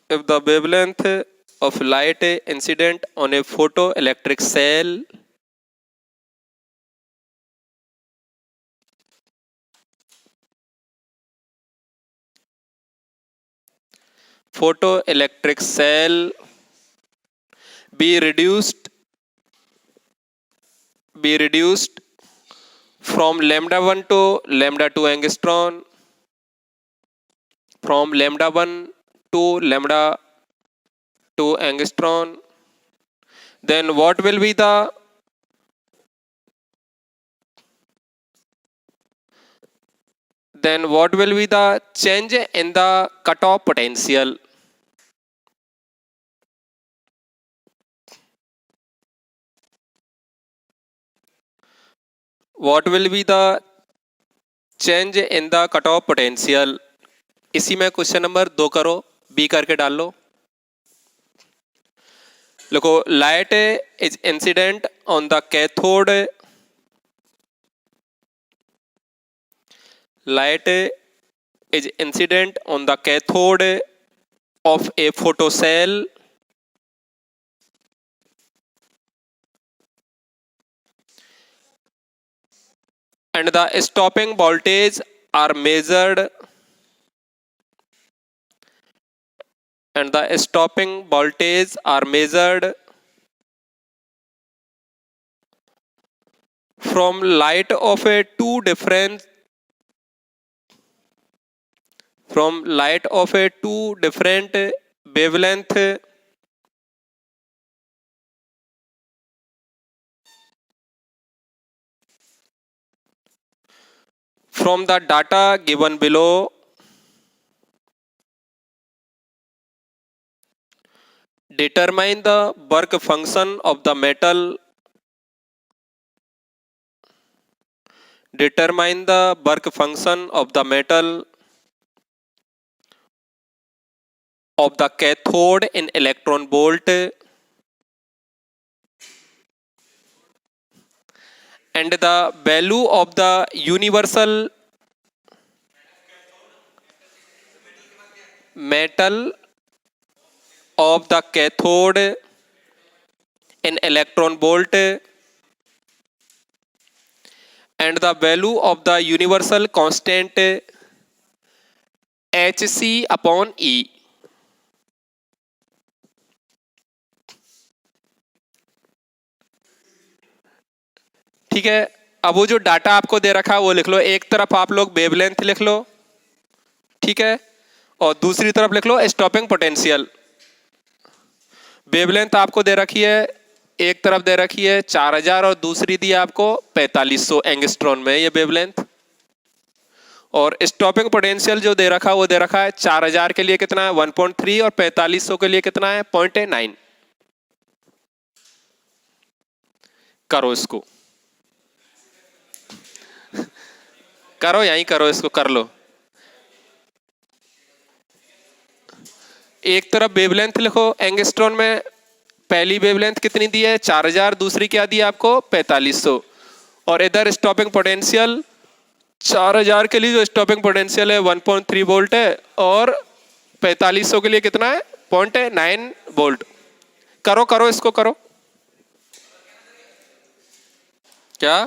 if the wavelength of light incident on a photoelectric cell be reduced from lambda 1 to lambda 2 angstrom, from lambda 1 to lambda 2 angstrom, then what will be the change in the cutoff potential? What will be the change in the cutoff potential? इसी में क्वेश्चन नंबर 2 करो, बी करके डाल लो। देखो light is incident on the cathode, light is incident on the cathode of a photocell and the stopping voltage are measured from light of a two different wavelength from the data given below. determine the work function of the metal, determine the work function of the metal of the cathode in electron volt and the value of the universal metal of the cathode in electron volt and the value of the universal constant Hc upon E. ठीक है, अब वो जो डाटा आपको दे रखा है वो लिख लो। एक तरफ आप लोग वेवलेंथ लिख लो, ठीक है, और दूसरी तरफ लिख लो स्टॉपिंग पोटेंशियल। वेवलेंथ आपको दे रखी है, एक तरफ दे रखी है 4000 और दूसरी दी आपको 4500 एंगस्ट्रॉन में ये वेवलेंथ। और स्टॉपिंग पोटेंशियल जो दे रखा वो दे रखा है 4000 के लिए कितना है 1.3 और 4500 के लिए कितना है 0.9। करो इसको, करो यहीं करो, इसको कर लो। एक तरफ वेवलेंथ लिखो एंगस्ट्रॉन में, पहली वेवलेंथ कितनी दी है 4000, दूसरी क्या दी है आपको 4500। और इधर स्टॉपिंग पोटेंशियल 4000 के लिए जो स्टॉपिंग पोटेंशियल है 1.3 वोल्ट है और 4500 के लिए कितना है 0.9 वोल्ट। करो करो इसको करो। क्या